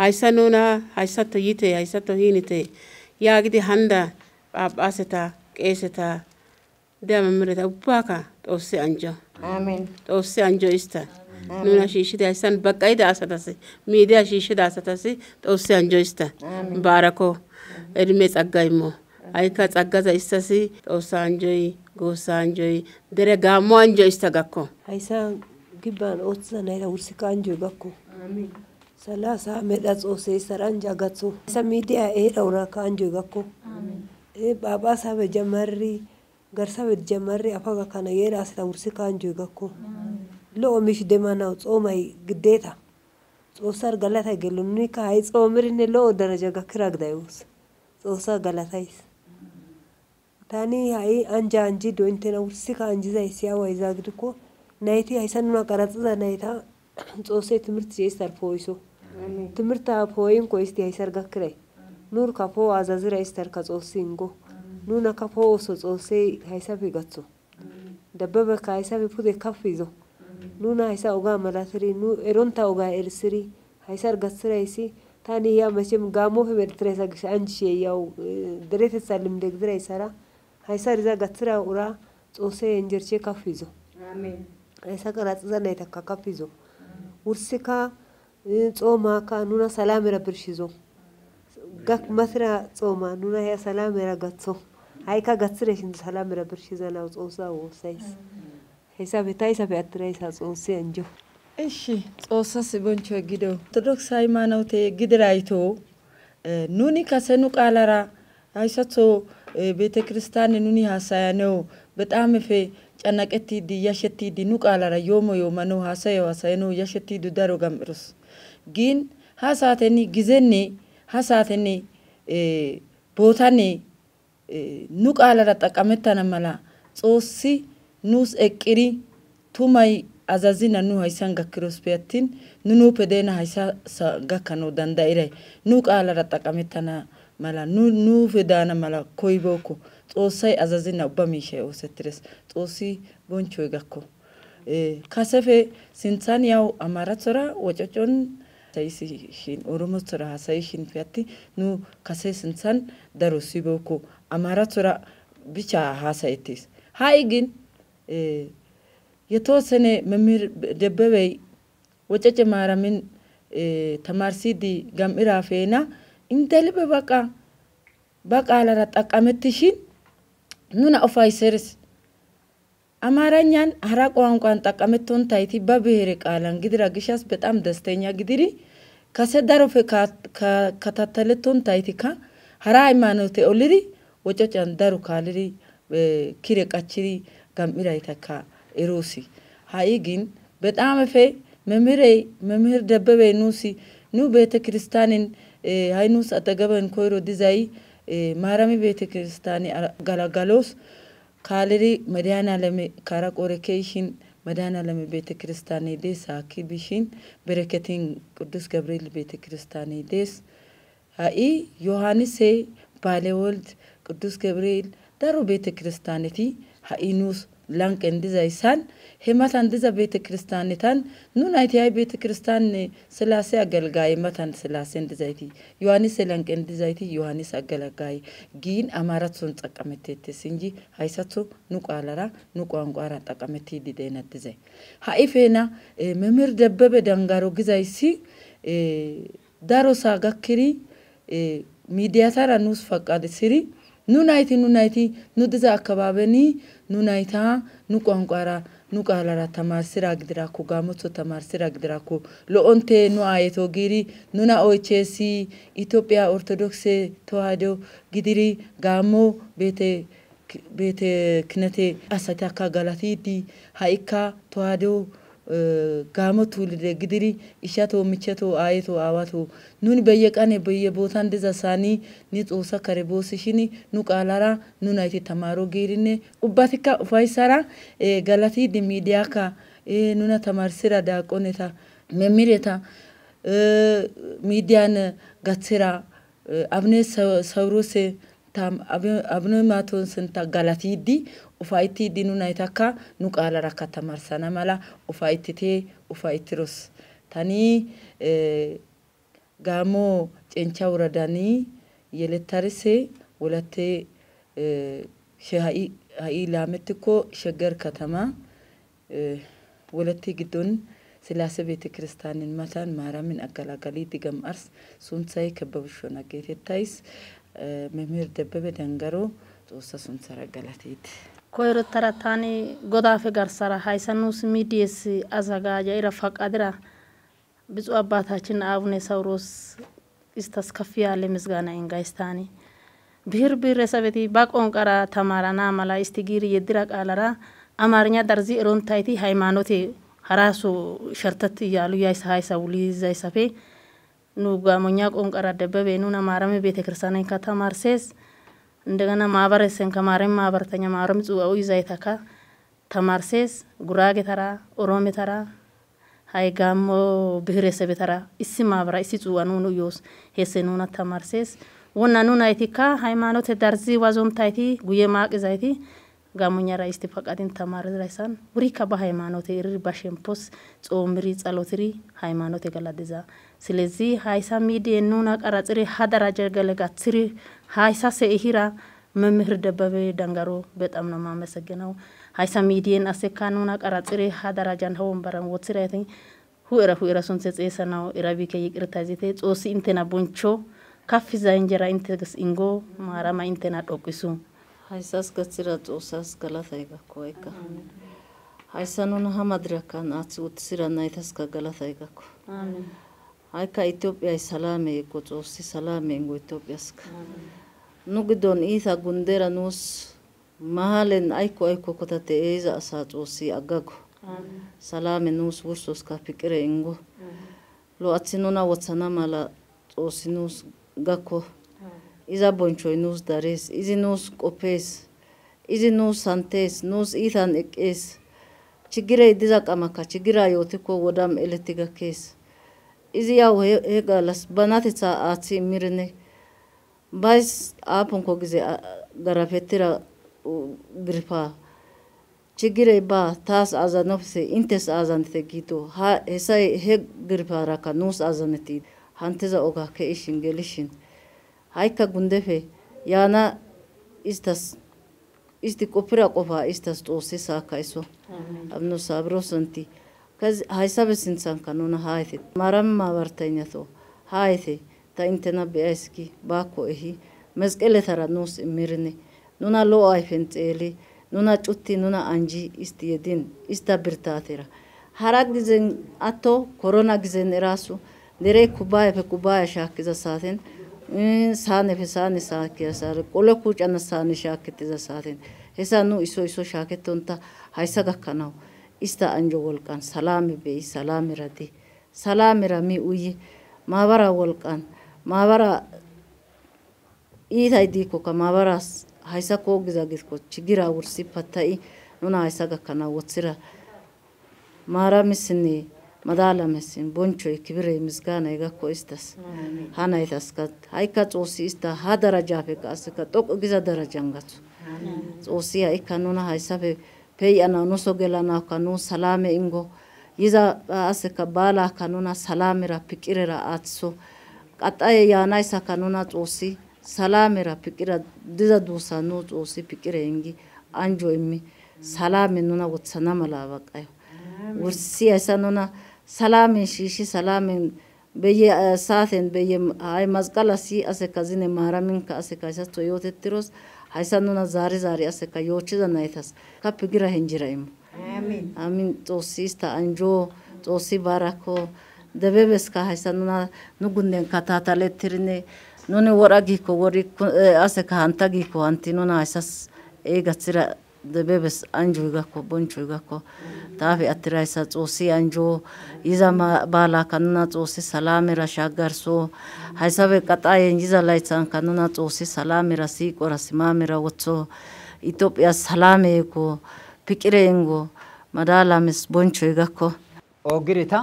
Speaker 3: hayssa nuna hayssatto yite hayssatto hiinite yaagidi handa phaaphaaseta qeeseta deemamireta ubbaka xoossi anjo xoossi anjo ista nuna shiishshida hayssan baqqayida asatasi miidiyaa shiishshida asatasi xoossi anjo ista baarako edme ጸጋ immo ayka ጸጋza istasi xoossa anjoy goossa anjoy dere gaammo anjo ista gakko
Speaker 4: hayssa gibban ooththiza nayta wursika anjoy gakko salasa medha xoossee saranja gatso hayssa miidiyaa eedhawuraka anjoy gakko baabaasabe jamarri garsabe jamarri afaga kana yeera asata wursika anjoy gakko lo'o mish demanaw xoomay gideeta xoossar galatay gelunnika hay xoomirinne lo'o daraja gakkiragdayos xoossa galatays tani hay anja anjido intena wursika anjizaysi awayza gidiko nayti hayssa nuna qaraxiza nayta xoossay timirti jeestar pooyso timirta pooyin ko isti haysar gakkiray nur ka poo azazira istar ka xoossingo nuna ka poo so xoossay haysafi gatso dabbabe ka haysafi pude kafizo nuna haysa oga malatiri nu eronta oga ersiri haysar gatsiraysi tani ya machim gaamo fe bertresa gish anjishe yaw derete salim degdira isara haysar iza gatsira ura xoossay enjerche kafizo amen haysa qaraxiza nayta ka kafizo wursika xoomaka nuna salamera birshizo gak masra xooma nuna ya salamera gatso hayka gatsireshin salamera birshizana xoossa woosayis haysa betaysa be atraysa xoossi anjo
Speaker 5: እሺ ጾሰስ ቦንቾ ጊዶ ኦርቶዶክስ ሃይማኖት ግድራይቶ ኑኒ ከሰኑ ቃላራ አይሰቶ ቤተክርስቲያን ኑኒ ሐሳያነው በጣም ፈ ጨነቀቲ ዲያሸቲ ዲኑ ቃላራ ዮሞ ዮመኖ ሐሳየው ያሸቲ ዱዳሮ ጋምሩስ ግን ሐሳተኒ ግዘኒ ሐሳተኒ ቦታኒ ኑ ቃላራ ጠቀመታና መላ ጾሲ ኑስ እቅሪ ቱማይ azazina nu haysan gakkiros beatin nunu pedena haysa gakkano dandairay nu qaalara taqametana mala nu fedana mala koyboko xoossay azazina ubba miishay oosetires xoossi bonchoy gakko kasefe sinthan yaw amarathora wococon saysi shin oromothora hasayishin beati nu kase sinthan daro siboko amarathora bicha hasayetis haigin የተወሰነ መምህር ደበበይ ወጨጨ ማራምን ተማርሲዲ ጋምራ ፌና እንተልበ በቃ አላራ ጠቀመትሽን ኑና ኦፋይሰርስ አማራኛን አራ ቋንቋን ጠቀመቶን ታይቲ በብሄር ቃላን ግድራ ግሻስ በጣም ደስተኛ ግድሪ ከሰዳሮፈ ከታተለቶን ታይቲካ አራ ሃይማኖት ኦልሪ ወጨጨን ዳሩ ካልሪ ኪሬ ቀችሪ ጋምራ ይተካ erosi haigin በጣም ፈ መምህር ደበበ ኑሲ ኑ ቤተክርስቲያንን ሃይኑስ አጠገበን ኮይሮ ዲዛይ ማራሚ ቤተክርስቲያን ጋላጋሎስ ካልሪ መድኃኔዓለም ካራቆረኬሽን መድኃኔዓለም ቤተክርስቲያን ዴስ አኪቢሽን በረከቲን ቅዱስ ገብርኤል ቤተክርስቲያን ዴስ ሃይ ዮሐንስ ባለወልድ ቅዱስ ገብርኤል ዳሩ ቤተክርስቲያንቲ ሃይኑስ ላንቅ እንዲዛይሳን ሄማታን ዲዛ ቤተክርስቲያንታን ኑናይቲ አይ ቤተክርስቲያን ስላሴ አገልጋይ ማታን ስላሴ እንዲዛይቲ ዮሐንስ ላንቅ እንዲዛይቲ ዮሐንስ አገልጋይ ግን አማራቱን ተቀመተት እንጂ ሃይሳቱ ኑቃላራ ኑቋንቋራ ተቀመተ ዲደና ዲዛይ ሃይፌና መምህር ደበበ ዳንጋሮ ግዛይሲ ዳሮሳ ጋክሪ ሚዲያታራ ኑስ ፈቃድ ሲሪ ኑናይቲ ኑድዛ አካባበኒ ኑናይታ ኑቋንቋራ ኑቃላራ ተማርሲራ ግድራኩ ጋሞቶ ተማርሲራ ግድራኩ ለኦንቴ ኑአየቶ ጊሪ ኑና ኦቼሲ ኢትዮጵያ ኦርቶዶክስ ተዋህዶ ግድሪ ጋሞ ቤተ ክነቴ አሳታካ ጋላቲዲ ሃይካ ተዋህዶ ጋሞ ቱልደ ግድሪ ኢሻቶ ምቸቶ አየቶ አዋቶ ኑኒ በየቀኔ በየቦታን ደዛ ሳኒ ኒጾሳ ከረቦስሽኒ ኑቃላራ ኑናይቲ ተማሮ ጊሪኔ ኡባቲካ ኡፋይሳራ ጋላቲ ዲ ሚዲያካ ኑና ተማርሲራ ዳቆኔታ መሚሬታ ሚዲያን ጋትራ አብኔ ሰውሮሴ tam abnoy maton senta galatidi ufaitidi nuna itaka nuqala rakata marsana mala ufaitiros tani gamo cencha uradani yeletarise wolate shehai lametiko sheger katama wolate gidon ስላሴ ቤተ ክርስቲያንን ማታን ማራምን አገላጋሊ ድገም አርስ ሱንሳይ ከበብሾና ጌቴታይስ መምህር ደበበ ደንገሮ ጦሳ ሱንሰራ ገላቴት
Speaker 6: ኮይሮ ተራታኒ ጎዳፈ ጋርሰራ ሃይሰኑስ ሚዲየስ አዘጋጃ ይረፈቃድራ ብፁዕ አባታችን አቡነ ሳውሮስ ኢስታስ ከፊያ ለምስጋና እንጋይስታኒ ብሔር ብሔረሰቤቲ ባቆንቀራ ተማራና ማላ ኢስቲጊሪ የድራ ቃለራ አማርኛ ደርዚ ሮንታይቲ ሃይማኖቴ ሀራሱ ሸርተት ያሉ ያይሳይሳ ውሊ ዘይሰፈ ኑጋሞኛ ቆንቀራ ደበበ ኑና ማረም ቤተክርስቲያን ከተማርሴስ እንደገና ማህበረሰን ከማረም ማህበርተኛ ማረም ጽዋው ይዛይታካ ተማርሴስ ጉራጌ ተራ ኦሮሜ ተራ ሃይጋሞ ብሔረሰብ ተራ እሲ ማብራ እሲ ጽዋኑ ነው ዮስ ሄሰኑና ተማርሴስ ወናኑና አይቲካ ሃይማኖት ዳርዚ ዋዞም ታይቲ ጉየማቅ ዛይቲ ጋሞኛ ራይስቲ ፈቃድን ተማር ራይሳን ውሪካ በሃይማኖት ይር ባሸምፖስ ጾምሪ ጸሎትሪ ሃይማኖት ገላደዛ ስለዚህ ሃይሳ ሚዲያ ኑና ቀራጽሪ ሀደራጀ ገለጋትሪ ሃይሳ ሰይሂራ መምህር ደበበ ደንገሮ በጣም ነው ማመሰግነው ሃይሳ ሚዲያን አሰካኑና ቀራጽሪ ሀደራጃን ሆን በረን ወትራይት ሁራ ሱንሰ ጸሰናው ኢራቢከ ይቅርታ ዚቴ ጾሲ እንተና ቦንቾ ካፍ ዛንጀራ እንተግስ ኢንጎ ማራማ እንተና ዶቅሱ
Speaker 7: ሃይሳስ ገጽራ ጾሳስ ገላታይጋ ኮይካ ሃይሳኑና ሀማድራካን አጽውት ሲራና ይተስካ ገላታይጋ ኮ አሜን ሃይካ ኢትዮጵያ ሰላም የቆጾሲ ሰላም እንጎ ኢትዮጵያስካ ኑግዶን ኢታ ጉንደራ ኑስ ማሃለን አይኮ ኮታቴ ኤዛ አሳጾሲ አጋጎ አሜን ሰላም ኑስ ውርሶስ ካፍቅሬ እንጎ ሎ አጽኑና ወጸና ማላ ጾሲኑስ ጋኮ iza bonchoy nus dares izi nus qopes izi nus santes nus itan ekes chigire diza qamaka chigira yotiko wodam eletiga kes izi yaw he galas banatetsa atsi mirne bais apon ko gize garafetira gripa chigire ba tas azanofse intes azante gito ha hesa he gripa raka nus azaneti hanteza oga ke ishin gelishin ሃይካ ጉንደፈ ያና ኢስታስ ኢስቲ ቆፕራ ቆፋ ኢስታስ ጦሴ ሳካይሶ አብኖ ሳብሮሰንቲ ከዚ ሃይሳበ ሲንሳን ካኑና ሃይቴ ማራም ማበርተኛቶ ሃይቴ ታኢንተና ቢአስኪ ባኮ እሂ መስቀለ ተራ ኖስ ሚርኔ ኑና ሎ አይፈን ጼሊ ኑና ጩቲ ኑና አንጂ ኢስቲ የዲን ኢስታ ብርታቴራ ሀራግ ጊዜን አቶ ኮሮና ጊዜን ራሱ ደሬ ኩባያ ሻክዛ ሳቴን ሳኔ ፈሳኔ ሳኪያሳር ቆለኩ ጫና ሳኔ ሻክትዛ ሳቴን ሄሳኑ ኢሶ ሻከቶንታ ሃይሳ ጋካናው ኢስታ አንጆ ወልቃን ሰላም በይ ሰላም ረዲ ሰላም ረሚ ኡይ ማበራ ወልቃን ማበራ ኢታይ ዲኮ ከማበራስ ሃይሳ ኮግዛ ጊስኮ ችግራ ውርሲ ፈታይ ኑና ሃይሳ ጋካናው ወትራ ማራምስኒ መዳላመስን ቦንቾይ ክብሬ ምስጋና ይጋኮ ኢስታስ ሃናይታስካት ሃይካ ጾሲ ኢስታ ሀ ደረጃ ፈቃስከ ጦቅ ግዛ ደረጃንጋቱ ጾሲ ሃይካ ኑና ሃይሳፈ ፔያና ኑሶ ገላና ካኑ ሰላም ኢንጎ ይዛ አስከ ባላ ካኑና ሰላምራ ፍቅርራ አትሶ ቀጣይ ያናይሳ ካኑና ጾሲ ሰላምራ ፍቅራ ድዛ ዱሳኑ ጾሲ ፍቅሬ እንጊ አንጆ ኢሚ ሰላም ኑና ወትሰና መላበቃዩ ውርሲ አይሳኑና ሰላም ሺሺ ሰላም በየ ሳተን በየ አይ ማዝቃላሲ አሰካዝነ ማራምን ካሰካይሳ ቶዮቴትሮስ ሃይሳኑና ዛሬ አሰካ ዮችዛ ናይታስ ካፕግራ ሄንጅራይም አሜን አሜን ጦሲስታ አንጆ ጦሲ ባራኮ ደበበስካ ሃይሳኑና ኑጉንደን ካታታሌትርኔ ኑነ ወራጊኮ ወሪ አሰካ አንታጊኮ አንቲኑና ሃይሳስ ኤጋትራ ደበበስ አንጆ ጋኮ ቦንቾ ጋኮ ታፊ አትራይሳ ጾሲ አንጆ ይዛማ ባላ ካኑና ጾሲ ሰላምራ ሻጋርሶ ሃይሳበ ቀጣይ እንጂዛ ላይጻን ካኑና ጾሲ ሰላምራ ሲቆራ ሲማምራ ወጾ ኢትዮጵያ ሰላም እኮ ፍቅሬንጎ መዳላምስ ቦንቾ ጋኮ
Speaker 1: ኦግሪታ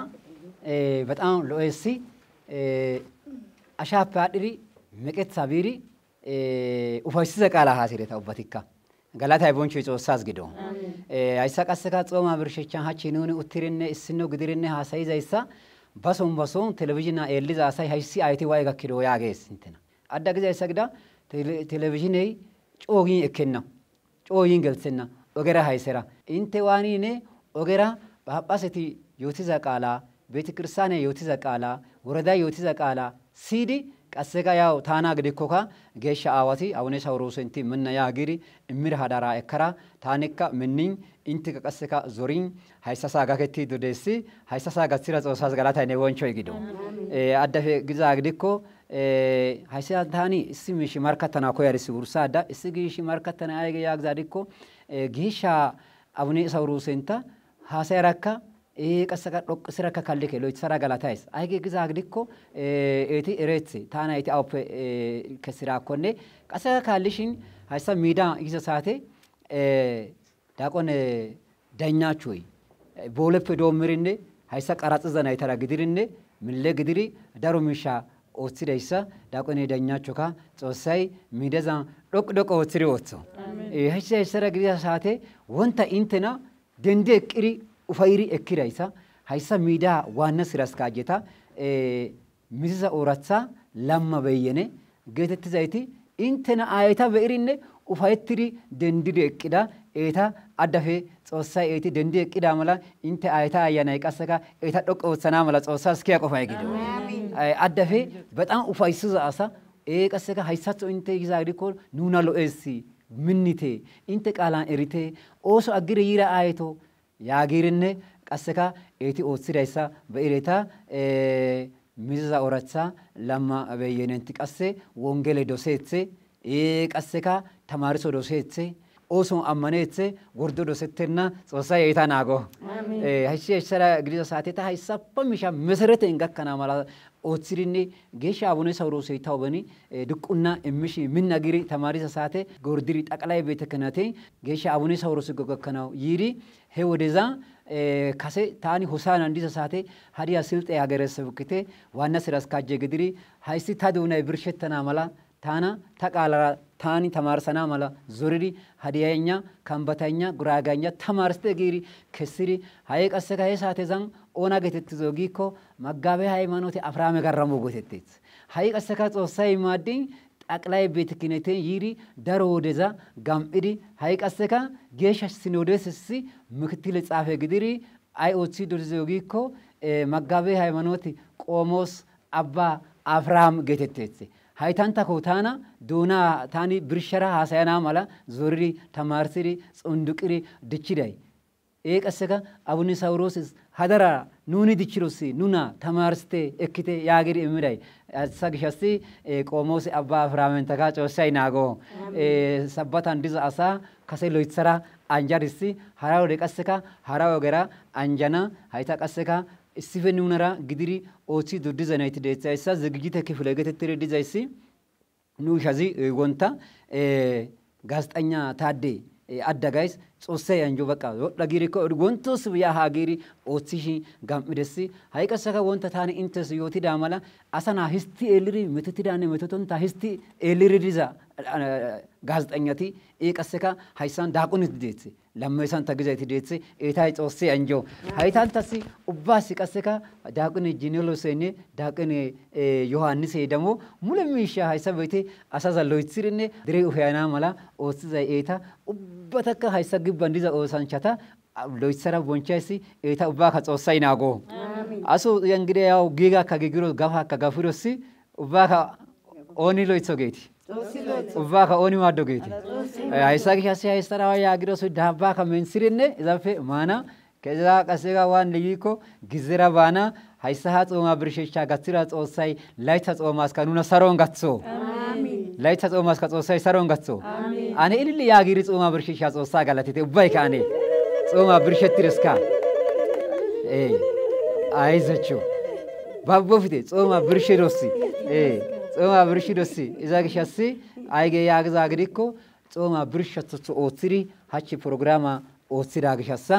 Speaker 1: በጣም ሎኤሲ አሻፓ አድሪ መቀት ሳቢሪ ufaysiza qaala haasireta ubbatikka. Galata boncho Xoossaas gido. Haysa qasseka xooma birshechan hachi nuni uttirinne issino gidirinne haasayizaysa bason televizhina eelliza asay haysi ayti way gakkido yaagees intena. Adda gizaysa gida televizhiney coogin ekkenna. Cooyin gelsenna. Ogera haysera. Inte waanine ogera baphaseti yootiza qaala ቤተክርስቲያን yotiza qaala ወረዳ yotiza qaala ሲዲ qasseka yaw taana gidikkoka geeshsha aawati awune sawroosenti minna yaagiri immir hadara ekkara taanikka minnin intika qasseka zorin hayssasa gaketti dudeessi hayssasa gatsira Xoossaas galatay ne wonchoy gido addafe giza gidikko hayssa taani issi miishi markattana koyarisi wursaada issi giishi markattana ayge yaagza dikko geeshsha awune sawroosenta haasayarakka qassaka dhoqqisiraka kallike loytsara galatays ayge giza gidikko eti eretsi taana eti awpe kesirakkonne qassaka kallishin hayssa miida giza saate daaqon daññaachoy booleppe doommirinne hayssa qaraxiza naytara gidirinne mille gidiri daro miisha ooththidayssa daaqon daññaachoka Xoossay miidezan dhoqqi ooththiri ooththo hayssara giza saate wonta intena dendi eqqiri ufayri ekkiraysa hayssa miida waanna siraskaajeta miziza ooratha lamma beyyene geetettizayti intena ayeta be'irinne ufayettiri dendidi eqqida eta addafe Xoossay eti dendi eqqida mala inte ayeta ayanay qasseka eta dhoqqi ooththana mala Xoossaas kiya qofay gido addafe በጣም ufaysiza asa qasseka hayssatho inte giza gidikko nuna lo'eessi minnite inte qaalan erite ooso aggire yira ayeto yaagirinne qasseka eti ooththidaysa be'ireta miziza ooratha lamma beyyenenti qasse wongele doseethe qasseka tamariso doseethe ooson ammaneethe gordo dosettenna Xoossay eta naago hayssara gidiza saateta hayssappa misha mesereten gakkana mala ooththidinne geeshsha abune sawroosey tawbeni duqqunna immishi minna giri tamariza saate gordiri xaqalay beete kanate geeshsha abune sawroosey gakkanaw yiri he wodeza kase taani hosaanan diza saate hadiya silxe hageresebukite waanna siraskaajje gidiri hayssi ta duunay birshettana mala taana ta qaalara taani tamarsana mala zoriri hadiyaynya kambataynya guraaganya tamarsite giiri kessiri haye qasseka he saatezan oona geetettizo giikko maggabe ሃይማኖት አፍራም ገረሙ ጎተቴት haye qasseka Xoossay maaddin xaqlay beete kinete yiri daro wodeza gam'idi haye qasseka geeshsha sinodessi ምክትል ጻፈ gidiri ay ooththi dozizo giikko maggabe ሃይማኖት qoomos abba አፍራም geetetteet haytanta ko taana duuna taani birshara haasayana mala zoriri tamarsiri xunduqiri dichiday qasseka abune sawroosis hadara nuni dichirosi nuna tamarsite ekkite yaagiri immiday asa gishassi qoomos abba aframentaka Xoossay naago sabbatan diza asa kase loytsara anjarisi hara wode qasseka hara ogera anjana hayta qasseka issife nunara gidiri ooththi dudizanayti deeththayssa zigijite kifile geetettiri dizayssi nu ishazi wonta gaazexanya taadde addagays Xoossay anjo baqa wodha giirikko wontos biya haagiri ooththishi gam'idessi hayi qasseka wonta taani intes yootida mala asana histi eeliri metotidane metotonta histi eeliri diza gaazexanyati qasseka hayssan daaqunit deethe lammeessan tagizayti deethe etay Xoossay anjo haytantasi ubbaasi qasseka daaqune jineloseenne daaqune yohannisey demo mule miisha hayssa beete asaza loythirinne dire ufayana mala ooththizay eta ubbatakka hayssa gibban diza oosanchata loythara bonchaysi eta ubbaka Xoossay naago asu yangide yaw giigakka giigiro gafakka gafirosi ubbaka ooni loytho geeti ubbaka ooni maaddo geeti hayssa gishassi hayssara yaagirosu dabbaka mensirinne izafe maana ከዛ ቀሰጋ ዋን ልይኮ ግዝራ ባና ሃይሳሃ ጾማ ብርሸቻ ጋትራ ጾሳይ ላይታ ጾማስ ካኑና ሰሮን ጋትሶ አሜን ላይታ ጾማስ ካጾሳይ ሰሮን ጋትሶ አኔ ኢልሊ ያጊሪ ጾማ ብርሸቻ ጾሳ ጋላቴ ኡባይ ካኔ ጾማ ብርሸትርስካ አይዘቹ ባቦፍቴ ጾማ ብርሸዶሲ ጾማ ብርሸዶሲ ኢዛግሻሲ አይገ ያግዛ ግዲኮ ጾማ ብርሸትሶ ኦትሪ ሃቺ ፕሮግራማ ooththida gishassa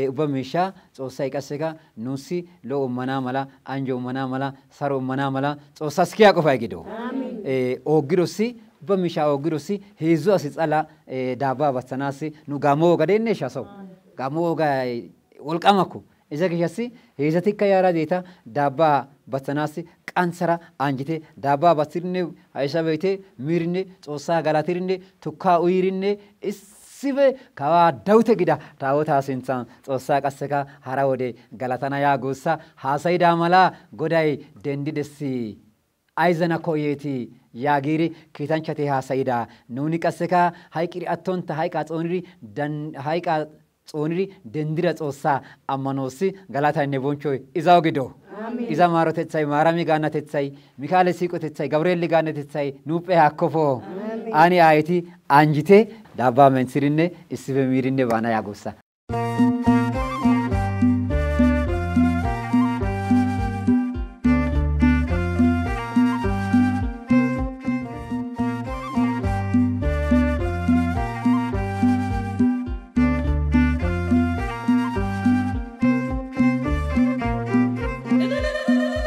Speaker 1: ubba miisha Xoossay qasseka nuusi lo'o ummana mala anjo ummana mala saro ummana mala Xoossas kiya qofay gido ooggirosi bamisha ogirosi heezu asi tsala daaba batsanasi nu gamo gadenne shaso gamo ga wolqamako iza gishasi heezatikka yara deeta daaba batsanasi qansara anjite daaba batsirne haysa beete mirne xossa galatirne tukka uyirinne sibe kawa dawte gida taawota sinthan xossa qasseka hara wode galatana yaa goossa haasayida mala goday dendidessi ayzana koyeeti yaagiri kiitanchati haasayida nuni qasseka hayqiri attonta hayqa xooniri dendira xossa ammanoosi galataynne bonchoy izaw gido iza maarotethay maarami gaannatethay mikaale siiqotethay gabreelli gaannatethay nuuphe hakkofo ani aayeti anjite daabba mensirinne issife miirinne baana yaa goossa